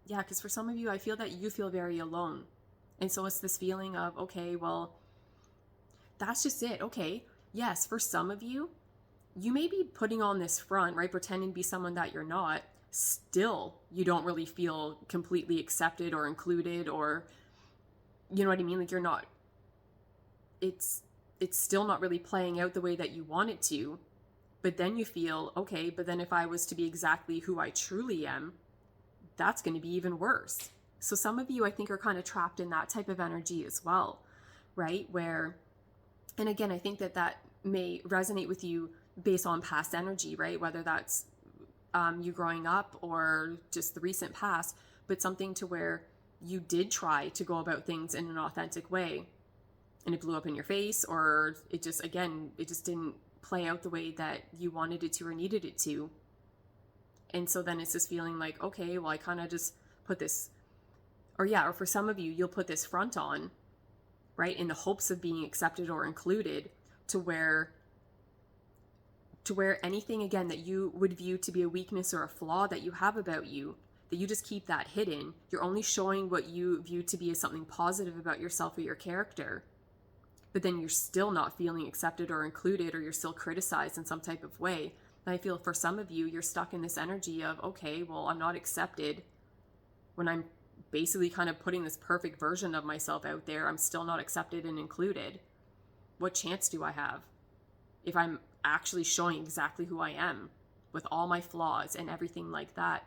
Yeah, because for some of you, I feel that you feel very alone. And so it's this feeling of, okay, well, that's just it. Okay, yes, for some of you, you may be putting on this front, right? Pretending to be someone that you're not. Still, you don't really feel completely accepted or included, or, you know what I mean? Like you're not, it's still not really playing out the way that you want it to. But then you feel, okay, but then if I was to be exactly who I truly am, that's going to be even worse. So some of you, I think, are kind of trapped in that type of energy as well, right? Where, and again, I think that may resonate with you based on past energy, right? Whether that's you growing up or just the recent past, but something to where you did try to go about things in an authentic way and it blew up in your face, or it just didn't play out the way that you wanted it to or needed it to. And so then it's this feeling like, okay, well, I kind of just put this, or for some of you, you'll put this front on, right, in the hopes of being accepted or included, to where anything, again, that you would view to be a weakness or a flaw that you have about you, that you just keep that hidden. You're only showing what you view to be as something positive about yourself or your character. But then you're still not feeling accepted or included, or you're still criticized in some type of way. And I feel for some of you, you're stuck in this energy of, okay, well, I'm not accepted when I'm basically kind of putting this perfect version of myself out there. I'm still not accepted and included. What chance do I have if I'm actually showing exactly who I am with all my flaws and everything like that?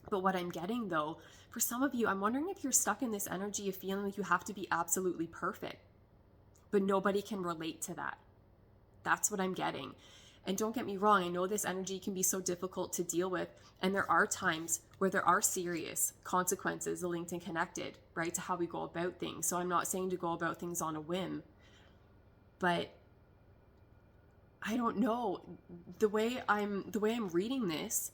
But what I'm getting, though, for some of you, I'm wondering if you're stuck in this energy of feeling like you have to be absolutely perfect, but nobody can relate to that. That's what I'm getting. And don't get me wrong, I know this energy can be so difficult to deal with, and there are times where there are serious consequences linked and connected, right, to how we go about things. So I'm not saying to go about things on a whim, but I don't know, the way I'm reading this,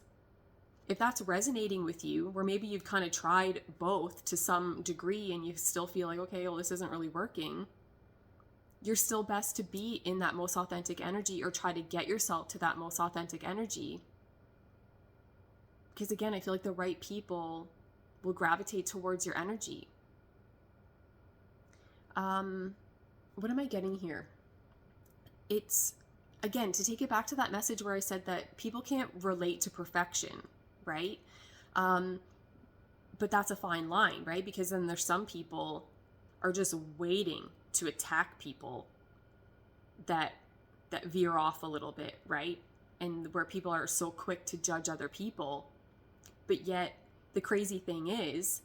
if that's resonating with you, where maybe you've kind of tried both to some degree and you still feel like, okay, well, this isn't really working, you're still best to be in that most authentic energy, or try to get yourself to that most authentic energy. Because again, I feel like the right people will gravitate towards your energy. What am I getting here? It's, again, to take it back to that message where I said that people can't relate to perfection, right? But that's a fine line, right? Because then there's some people are just waiting to attack people that veer off a little bit, right? And where people are so quick to judge other people. But yet the crazy thing is,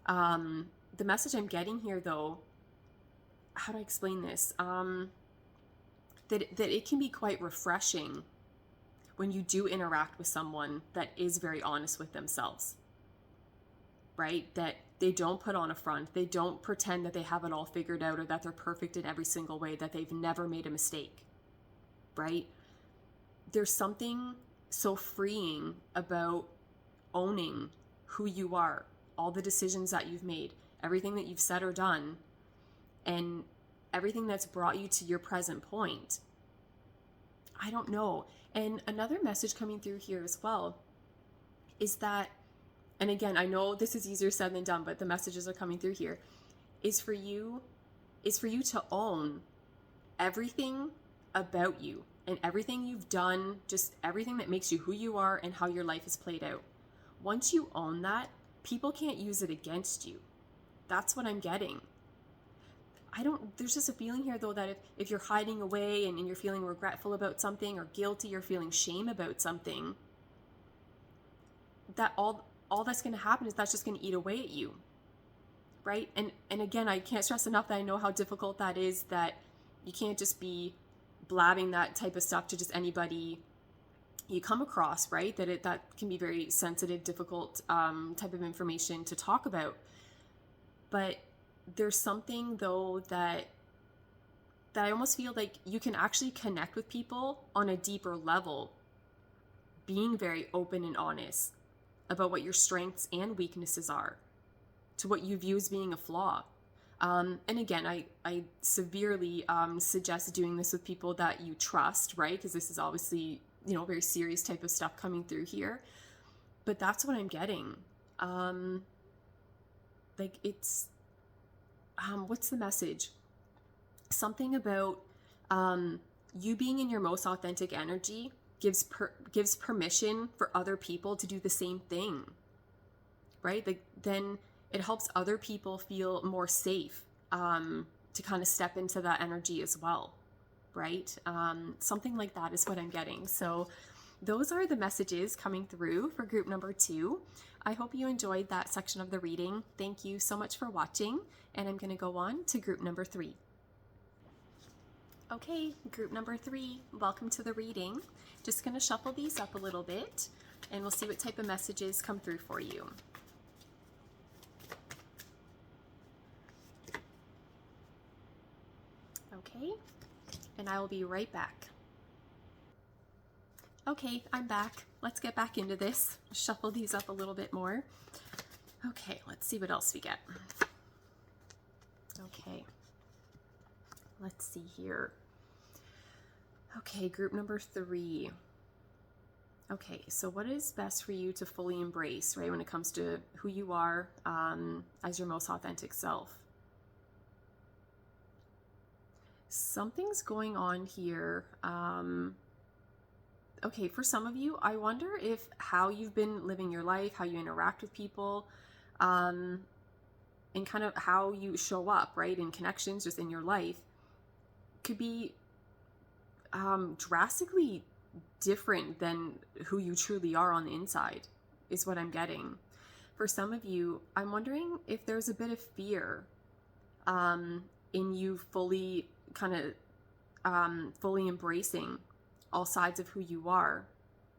the message I'm getting here, though, how do I explain this? that it can be quite refreshing when you do interact with someone that is very honest with themselves, right? That they don't put on a front. They don't pretend that they have it all figured out or that they're perfect in every single way, that they've never made a mistake, right? There's something so freeing about owning who you are, all the decisions that you've made, everything that you've said or done, and everything that's brought you to your present point. I don't know. And another message coming through here as well is that, and again, I know this is easier said than done, but the messages are coming through here, is for you to own everything about you and everything you've done, just everything that makes you who you are and how your life is played out. Once you own that, people can't use it against you. That's what I'm getting. There's just a feeling here though that if you're hiding away and you're feeling regretful about something or guilty or feeling shame about something, that all that's going to happen is that's just going to eat away at you, right? And again, I can't stress enough that I know how difficult that is, that you can't just be blabbing that type of stuff to just anybody you come across, right? That can be very sensitive, difficult type of information to talk about. But there's something though that I almost feel like you can actually connect with people on a deeper level, being very open and honest about what your strengths and weaknesses are, to what you view as being a flaw. And again, I severely suggest doing this with people that you trust, right? Because this is obviously, very serious type of stuff coming through here. But that's what I'm getting. It's, what's the message? Something about you being in your most authentic energy gives permission for other people to do the same thing, right? Then it helps other people feel more safe to kind of step into that energy as well, right? Something like that is what I'm getting. So those are the messages coming through for group number 2. I hope you enjoyed that section of the reading. Thank you so much for watching, and I'm going to go on to group number 3. Okay, group number 3, welcome to the reading. Just going to shuffle these up a little bit, and we'll see what type of messages come through for you. Okay, and I will be right back. Okay, I'm back. Let's get back into this. Shuffle these up a little bit more. Okay, let's see what else we get. Okay, let's see here. Okay, group number 3. Okay, so what is best for you to fully embrace, right, when it comes to who you are as your most authentic self? Something's going on here. Okay, for some of you, I wonder if how you've been living your life, how you interact with people, and kind of how you show up, right, in connections just in your life could be drastically different than who you truly are on the inside, is what I'm getting. For some of you, I'm wondering if there's a bit of fear in you fully embracing all sides of who you are.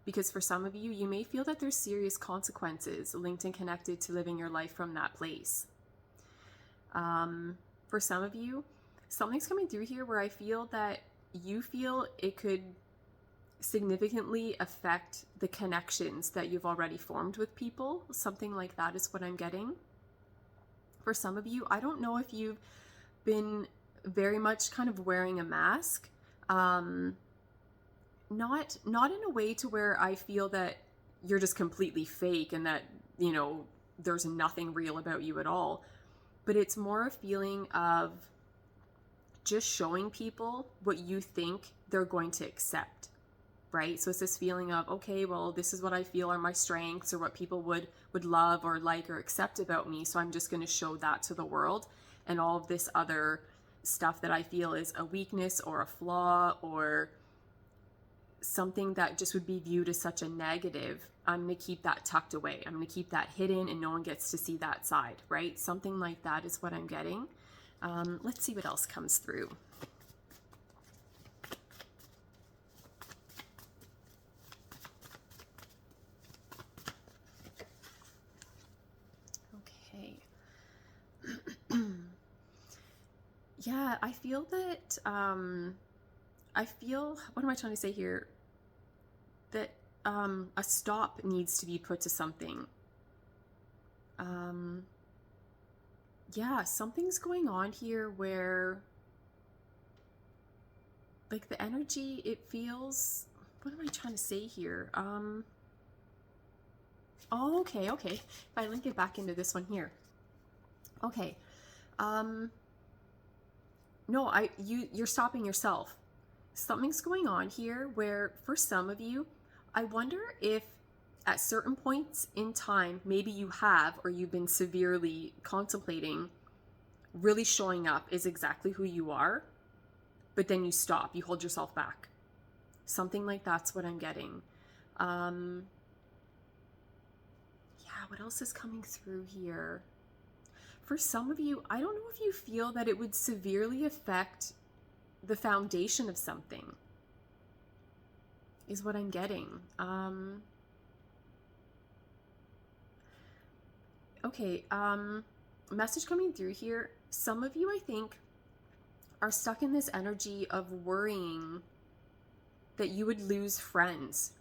Because for some of you, you may feel that there's serious consequences linked and connected to living your life from that place. For some of you, something's coming through here where I feel that you feel it could significantly affect the connections that you've already formed with people. Something like that is what I'm getting. For some of you, I don't know if you've been very much kind of wearing a mask, not in a way to where I feel that you're just completely fake and that, there's nothing real about you at all, but it's more a feeling of just showing people what you think they're going to accept, right? So it's this feeling of, okay, well, this is what I feel are my strengths or what people would love or like or accept about me. So I'm just going to show that to the world, and all of this other stuff that I feel is a weakness or a flaw or something that just would be viewed as such a negative, I'm going to keep that tucked away. I'm going to keep that hidden and no one gets to see that side, right? Something like that is what I'm getting. Let's see what else comes through. Yeah, I feel that, what am I trying to say here? That a stop needs to be put to something. Um, yeah, something's going on here where, like, the energy, it feels, what am I trying to say here? Oh, okay. If I link it back into this one here. Okay. Um, no, you're stopping yourself. Something's going on here where, for some of you, I wonder if at certain points in time, maybe you have, or you've been severely contemplating really showing up as exactly who you are, but then you stop, you hold yourself back. Something like that's what I'm getting. Yeah, what else is coming through here? For some of you, I don't know if you feel that it would severely affect the foundation of something, is what I'm getting. Okay, message coming through here. Some of you, I think, are stuck in this energy of worrying that you would lose friends.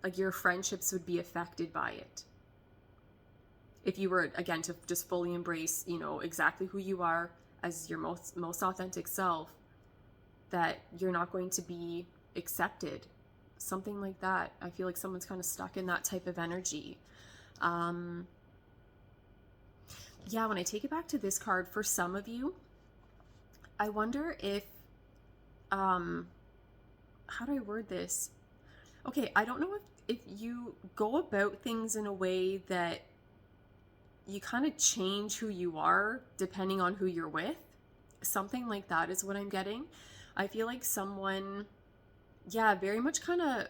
Like your friendships would be affected by it. If you were, again, to just fully embrace, exactly who you are as your most authentic self, that you're not going to be accepted. Something like that. I feel like someone's kind of stuck in that type of energy. Yeah, when I take it back to this card, for some of you, I wonder if, how do I word this? Okay, I don't know if you go about things in a way that you kind of change who you are depending on who you're with. Something like that is what I'm getting. I feel like someone, yeah, very much kind of,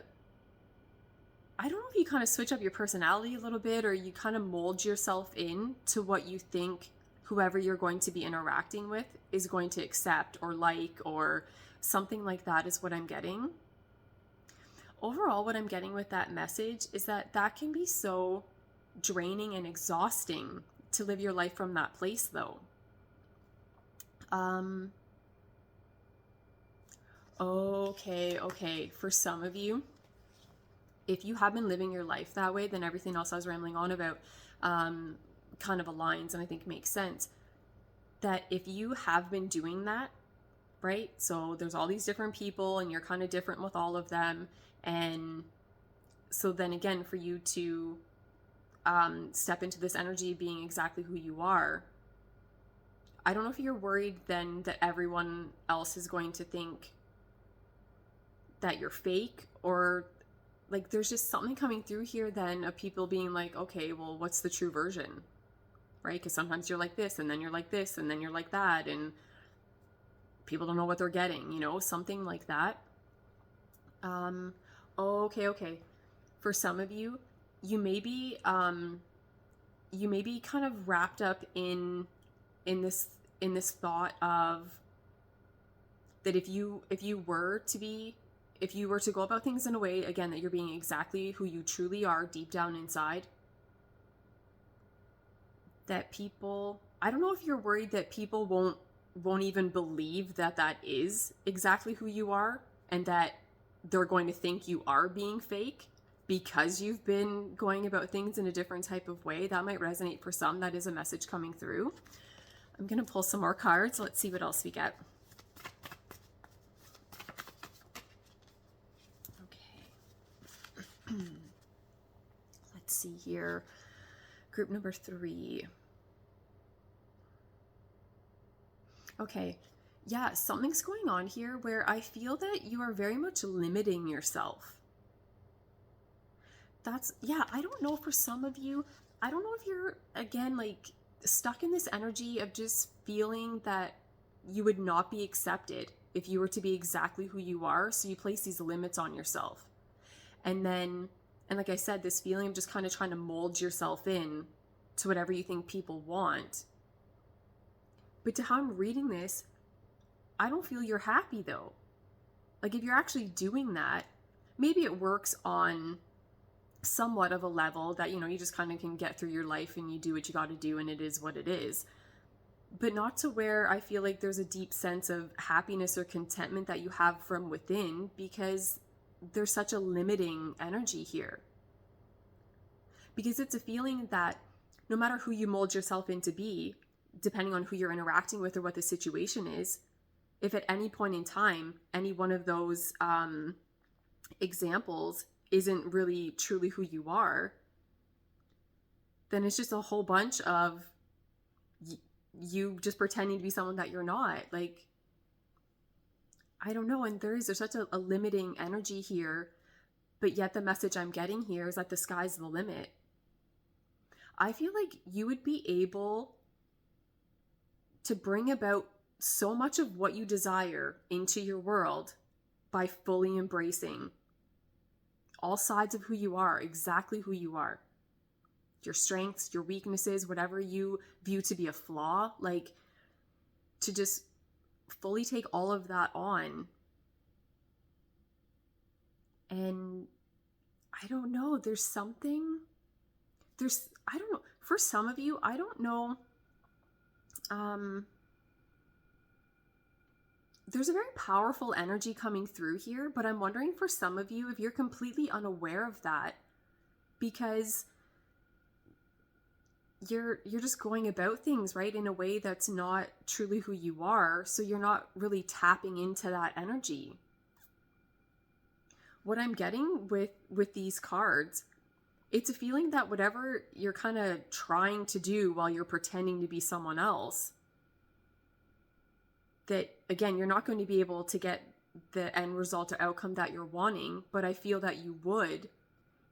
I don't know if you kind of switch up your personality a little bit, or you kind of mold yourself in to what you think whoever you're going to be interacting with is going to accept or like, or something like that is what I'm getting. Overall, what I'm getting with that message is that can be so draining and exhausting to live your life from that place, though. Okay. For some of you, if you have been living your life that way, then everything else I was rambling on about kind of aligns and I think makes sense. That if you have been doing that, right? So there's all these different people and you're kind of different with all of them. And so then again, for you to step into this energy being exactly who you are, I don't know if you're worried then that everyone else is going to think that you're fake, or like there's just something coming through here then of people being like, okay, well, what's the true version, right? Because sometimes you're like this and then you're like this and then you're like that, and people don't know what they're getting, something like that. Okay. For some of you, you may be kind of wrapped up in this thought of that if you were to go about things in a way, again, that you're being exactly who you truly are deep down inside, that people, I don't know if you're worried that people won't even believe that is exactly who you are, and that they're going to think you are being fake because you've been going about things in a different type of way. That might resonate for some. That is a message coming through. I'm going to pull some more cards. Let's see what else we get. Okay. Let's see here. Group number 3. Okay. Yeah, something's going on here where I feel that you are very much limiting yourself. I don't know, for some of you, I don't know if you're, again, like stuck in this energy of just feeling that you would not be accepted if you were to be exactly who you are. So you place these limits on yourself. And like I said, this feeling of just kind of trying to mold yourself in to whatever you think people want. But to how I'm reading this, I don't feel you're happy though. Like if you're actually doing that, maybe it works on somewhat of a level that, you just kind of can get through your life and you do what you got to do and it is what it is. but not to where I feel like there's a deep sense of happiness or contentment that you have from within, because there's such a limiting energy here. Because it's a feeling that no matter who you mold yourself into be, depending on who you're interacting with or what the situation is, if at any point in time, any one of those examples isn't really truly who you are, then it's just a whole bunch of you just pretending to be someone that you're not. Like, I don't know. And there's such a limiting energy here, but yet the message I'm getting here is that the sky's the limit. I feel like you would be able to bring about so much of what you desire into your world by fully embracing all sides of who you are, exactly who you are. Your strengths, your weaknesses, whatever you view to be a flaw, like to just fully take all of that on. And I don't know, I don't know, for some of you, I don't know, there's a very powerful energy coming through here, but I'm wondering for some of you if you're completely unaware of that, because you're just going about things, right, in a way that's not truly who you are, so you're not really tapping into that energy. What I'm getting with these cards, it's a feeling that whatever you're kind of trying to do while you're pretending to be someone else, that, again, you're not going to be able to get the end result or outcome that you're wanting, but I feel that you would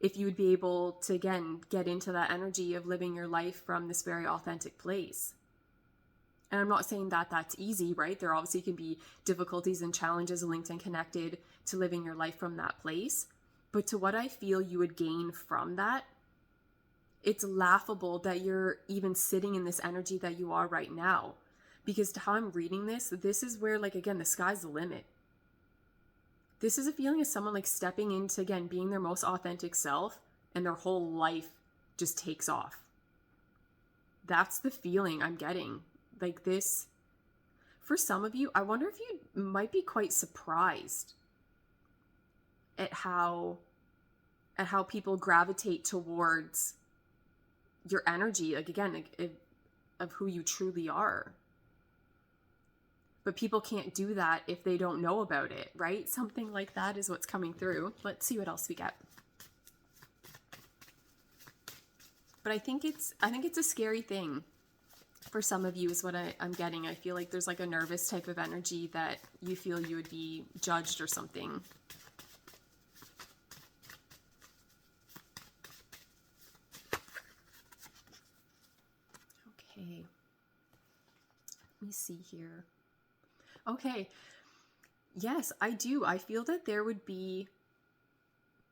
if you would be able to, again, get into that energy of living your life from this very authentic place. And I'm not saying that that's easy, right? There obviously can be difficulties and challenges linked and connected to living your life from that place. But to what I feel you would gain from that, it's laughable that you're even sitting in this energy that you are right now. Because to how I'm reading this is where, like, again, the sky's the limit. This is a feeling of someone like stepping into, again, being their most authentic self, and their whole life just takes off. That's the feeling I'm getting. Like this, for some of you, I wonder if you might be quite surprised at how people gravitate towards your energy, like, again, like, of who you truly are. But people can't do that if they don't know about it, right? Something like that is what's coming through. Let's see what else we get. But I think it's a scary thing for some of you is what I'm getting. I feel like there's like a nervous type of energy that you feel you would be judged or something. Okay. Let me see here. Okay. Yes, I do. I feel that there would be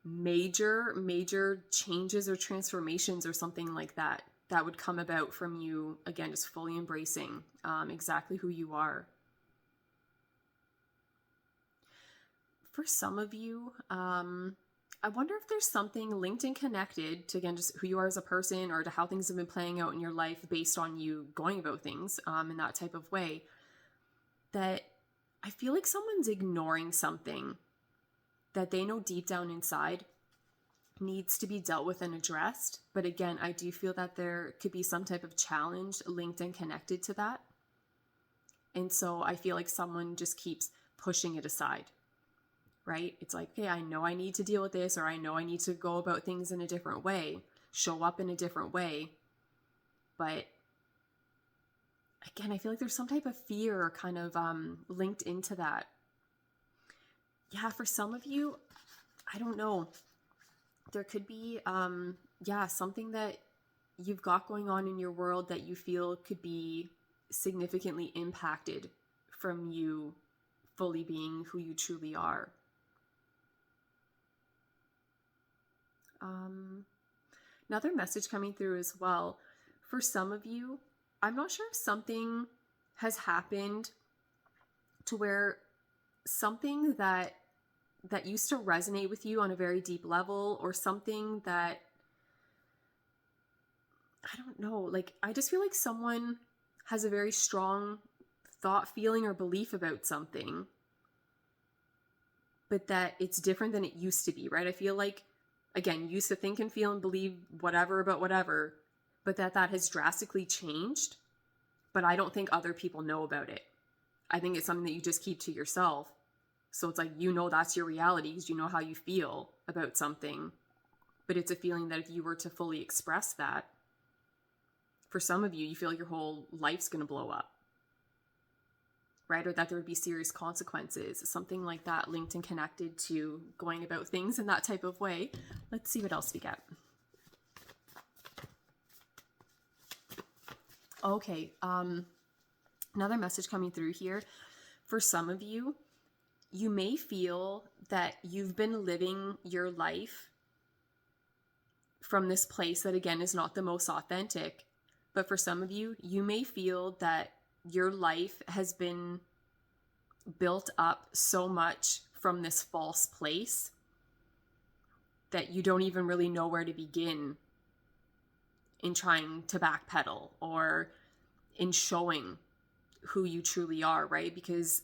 major changes or transformations or something like that would come about from you, again, just fully embracing exactly who you are. For some of you, I wonder if there's something linked and connected to, again, just who you are as a person, or to how things have been playing out in your life based on you going about things in that type of way, that I feel like someone's ignoring something that they know deep down inside needs to be dealt with and addressed. But again, I do feel that there could be some type of challenge linked and connected to that. And so I feel like someone just keeps pushing it aside, right? It's like, okay, I know I need to deal with this, or I know I need to go about things in a different way, show up in a different way. But again, I feel like there's some type of fear kind of linked into that. Yeah, for some of you, I don't know. There could be, something that you've got going on in your world that you feel could be significantly impacted from you fully being who you truly are. Another message coming through as well. For some of you, I'm not sure if something has happened to where something that used to resonate with you on a very deep level, or something that, I don't know, like, I just feel like someone has a very strong thought, feeling, or belief about something, but that it's different than it used to be, right? I feel like, again, you used to think and feel and believe whatever about whatever, but that has drastically changed. But I don't think other people know about it. I think it's something that you just keep to yourself. So it's like, that's your reality because you know how you feel about something. But it's a feeling that if you were to fully express that, for some of you, you feel like your whole life's going to blow up, right? Or that there would be serious consequences, something like that, linked and connected to going about things in that type of way. Let's see what else we get. Okay, another message coming through here. For some of you, you may feel that you've been living your life from this place that, again, is not the most authentic. But for some of you, you may feel that your life has been built up so much from this false place that you don't even really know where to begin in trying to backpedal or in showing who you truly are, right? Because,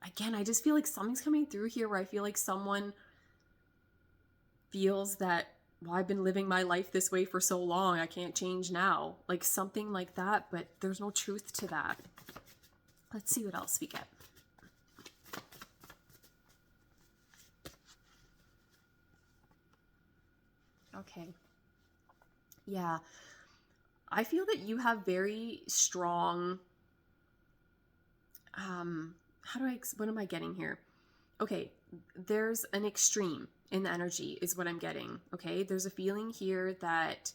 again, I just feel like something's coming through here where I feel like someone feels that, well, I've been living my life this way for so long, I can't change now. Like something like that, but there's no truth to that. Let's see what else we get. Okay. Yeah. I feel that you have very strong, what am I getting here? Okay. There's an extreme in the energy is what I'm getting. Okay. There's a feeling here that,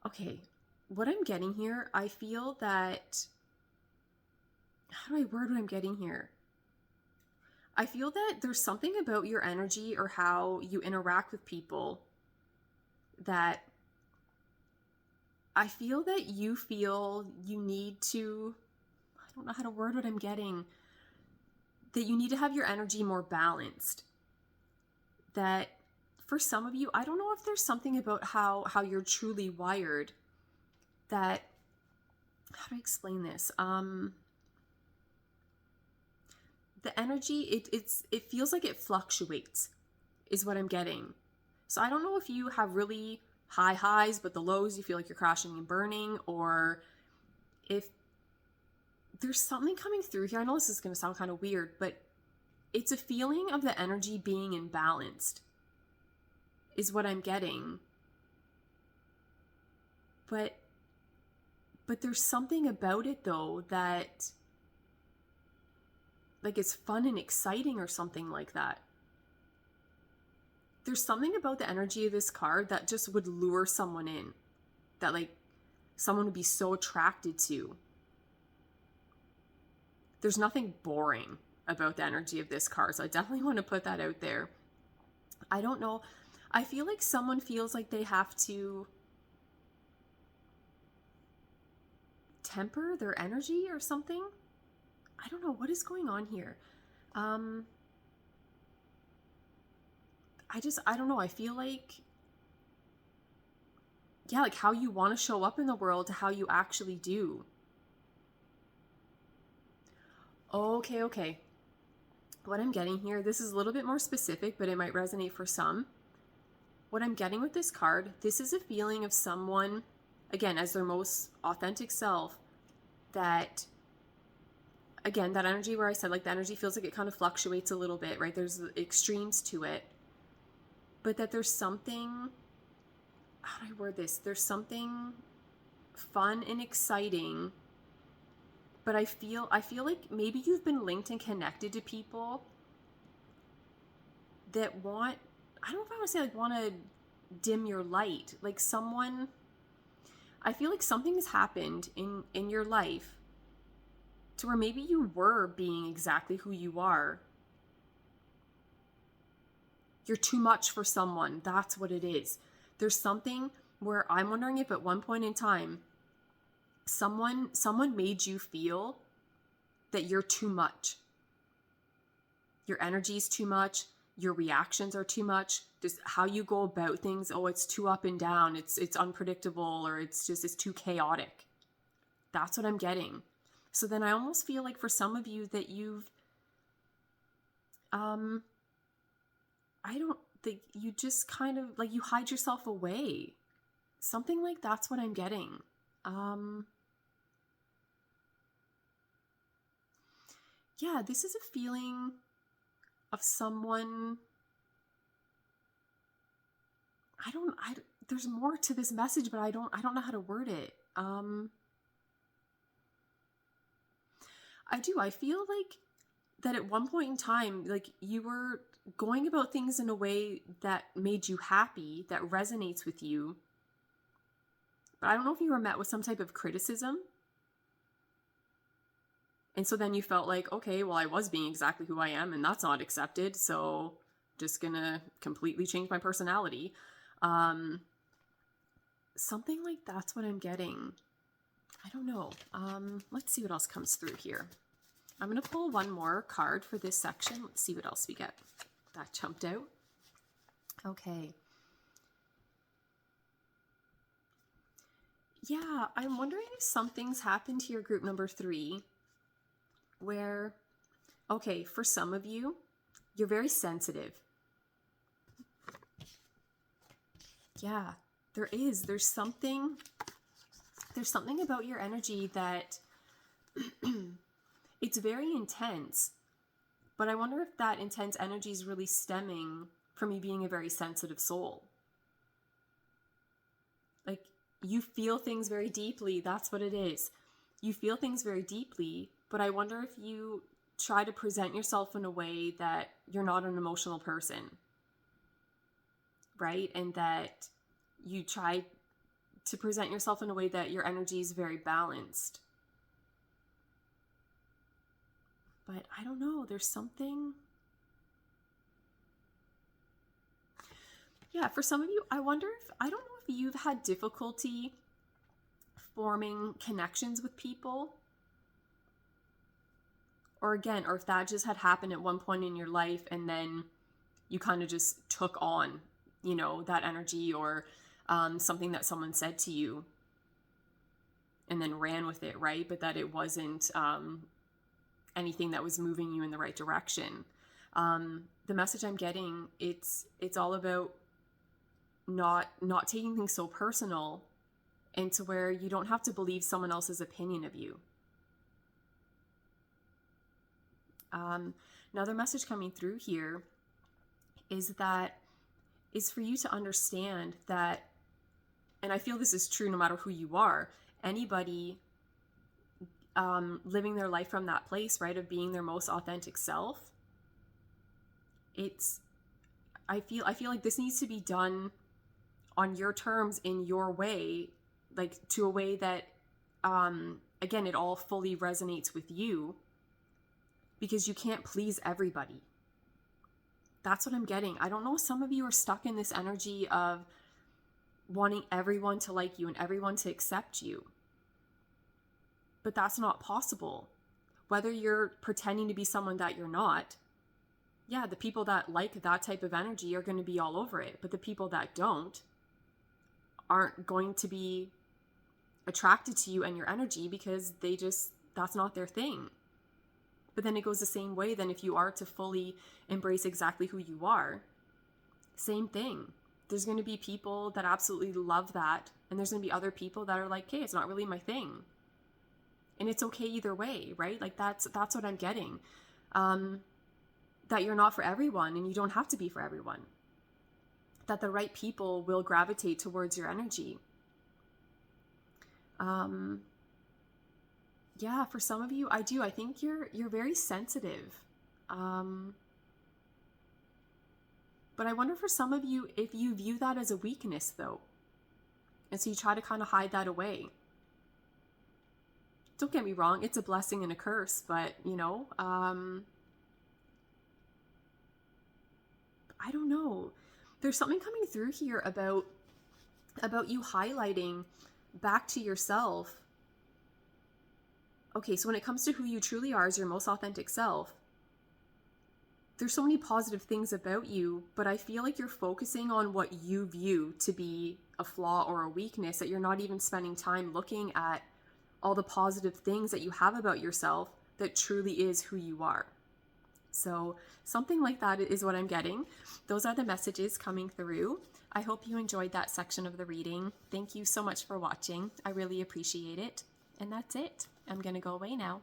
okay, what I'm getting here, I feel that, how do I word what I'm getting here? I feel that there's something about your energy or how you interact with people that I feel that you feel you need to, I don't know how to word what I'm getting, that you need to have your energy more balanced. That for some of you, I don't know if there's something about how you're truly wired that, how do I explain this? The energy, it feels like it fluctuates is what I'm getting. So I don't know if you have really high highs, but the lows you feel like you're crashing and burning, or if there's something coming through here. I know this is going to sound kind of weird, but it's a feeling of the energy being imbalanced is what I'm getting. But there's something about it though that, like, it's fun and exciting or something like that. There's something about the energy of this card that just would lure someone in, that like someone would be so attracted to. There's nothing boring about the energy of this card, so I definitely want to put that out there. I don't know. I feel like someone feels like they have to temper their energy or something. I don't know what is going on here. I don't know. I feel like, yeah, like how you want to show up in the world to how you actually do. Okay. What I'm getting here, this is a little bit more specific, but it might resonate for some. What I'm getting with this card, this is a feeling of someone, again, as their most authentic self, that, again, that energy where I said, like, the energy feels like it kind of fluctuates a little bit, right? There's extremes to it. But that there's something, how do I word this? There's something fun and exciting. But I feel like maybe you've been linked and connected to people that want, I don't know if I want to say like want to dim your light. Like someone, I feel like something has happened in your life to where maybe you were being exactly who you are. You're too much for someone. That's what it is. There's something where I'm wondering if at one point in time, someone made you feel that you're too much. Your energy is too much. Your reactions are too much. Just how you go about things. Oh, it's too up and down. It's unpredictable, or it's too chaotic. That's what I'm getting. So then I almost feel like for some of you that you've, I don't think you just kind of like you hide yourself away. Something like that's what I'm getting. Yeah, this is a feeling of someone. There's more to this message, but I don't know how to word it. I feel like that at one point in time, like you were going about things in a way that made you happy, that resonates with you. But I don't know if you were met with some type of criticism. And so then you felt like, okay, well, I was being exactly who I am and that's not accepted. So just gonna completely change my personality. Something like that's what I'm getting. I don't know. Let's see what else comes through here. I'm going to pull one more card for this section. Let's see what else we get. That jumped out. Okay. Yeah, I'm wondering if something's happened to your group number 3 where, okay, for some of you, you're very sensitive. Yeah, there is. There's something about your energy that it's very intense, but I wonder if that intense energy is really stemming from you being a very sensitive soul. Like, you feel things very deeply. That's what it is. You feel things very deeply, but I wonder if you try to present yourself in a way that you're not an emotional person, right? And that you try to present yourself in a way that your energy is very balanced. But I don't know, there's something. Yeah, for some of you, I don't know if you've had difficulty forming connections with people. Or if that just had happened at one point in your life and then you kind of just took on, that energy or something that someone said to you and then ran with it, right? But that it wasn't anything that was moving you in the right direction. The message I'm getting, it's all about not taking things so personal and to where you don't have to believe someone else's opinion of you. Another message coming through here is for you to understand that, and I feel this is true no matter who you are, anybody living their life from that place, right, of being their most authentic self, I feel like this needs to be done on your terms, in your way, like to a way that, again, it all fully resonates with you, because you can't please everybody. That's what I'm getting. I don't know, some of you are stuck in this energy of wanting everyone to like you and everyone to accept you. But that's not possible. Whether you're pretending to be someone that you're not, yeah, the people that like that type of energy are going to be all over it. But the people that don't aren't going to be attracted to you and your energy because that's not their thing. But then it goes the same way then if you are to fully embrace exactly who you are. Same thing. There's going to be people that absolutely love that. And there's going to be other people that are like, hey, it's not really my thing. And it's okay either way, right? Like that's what I'm getting. That you're not for everyone and you don't have to be for everyone. That the right people will gravitate towards your energy. Yeah, for some of you, I think you're very sensitive. But I wonder for some of you if you view that as a weakness though. And so you try to kind of hide that away. Don't get me wrong, it's a blessing and a curse, but I don't know. There's something coming through here about you highlighting back to yourself. Okay, so when it comes to who you truly are as your most authentic self, there's so many positive things about you, but I feel like you're focusing on what you view to be a flaw or a weakness, that you're not even spending time looking at all the positive things that you have about yourself that truly is who you are. So something like that is what I'm getting. Those are the messages coming through. I hope you enjoyed that section of the reading. Thank you so much for watching. I really appreciate it. And that's it. I'm going to go away now.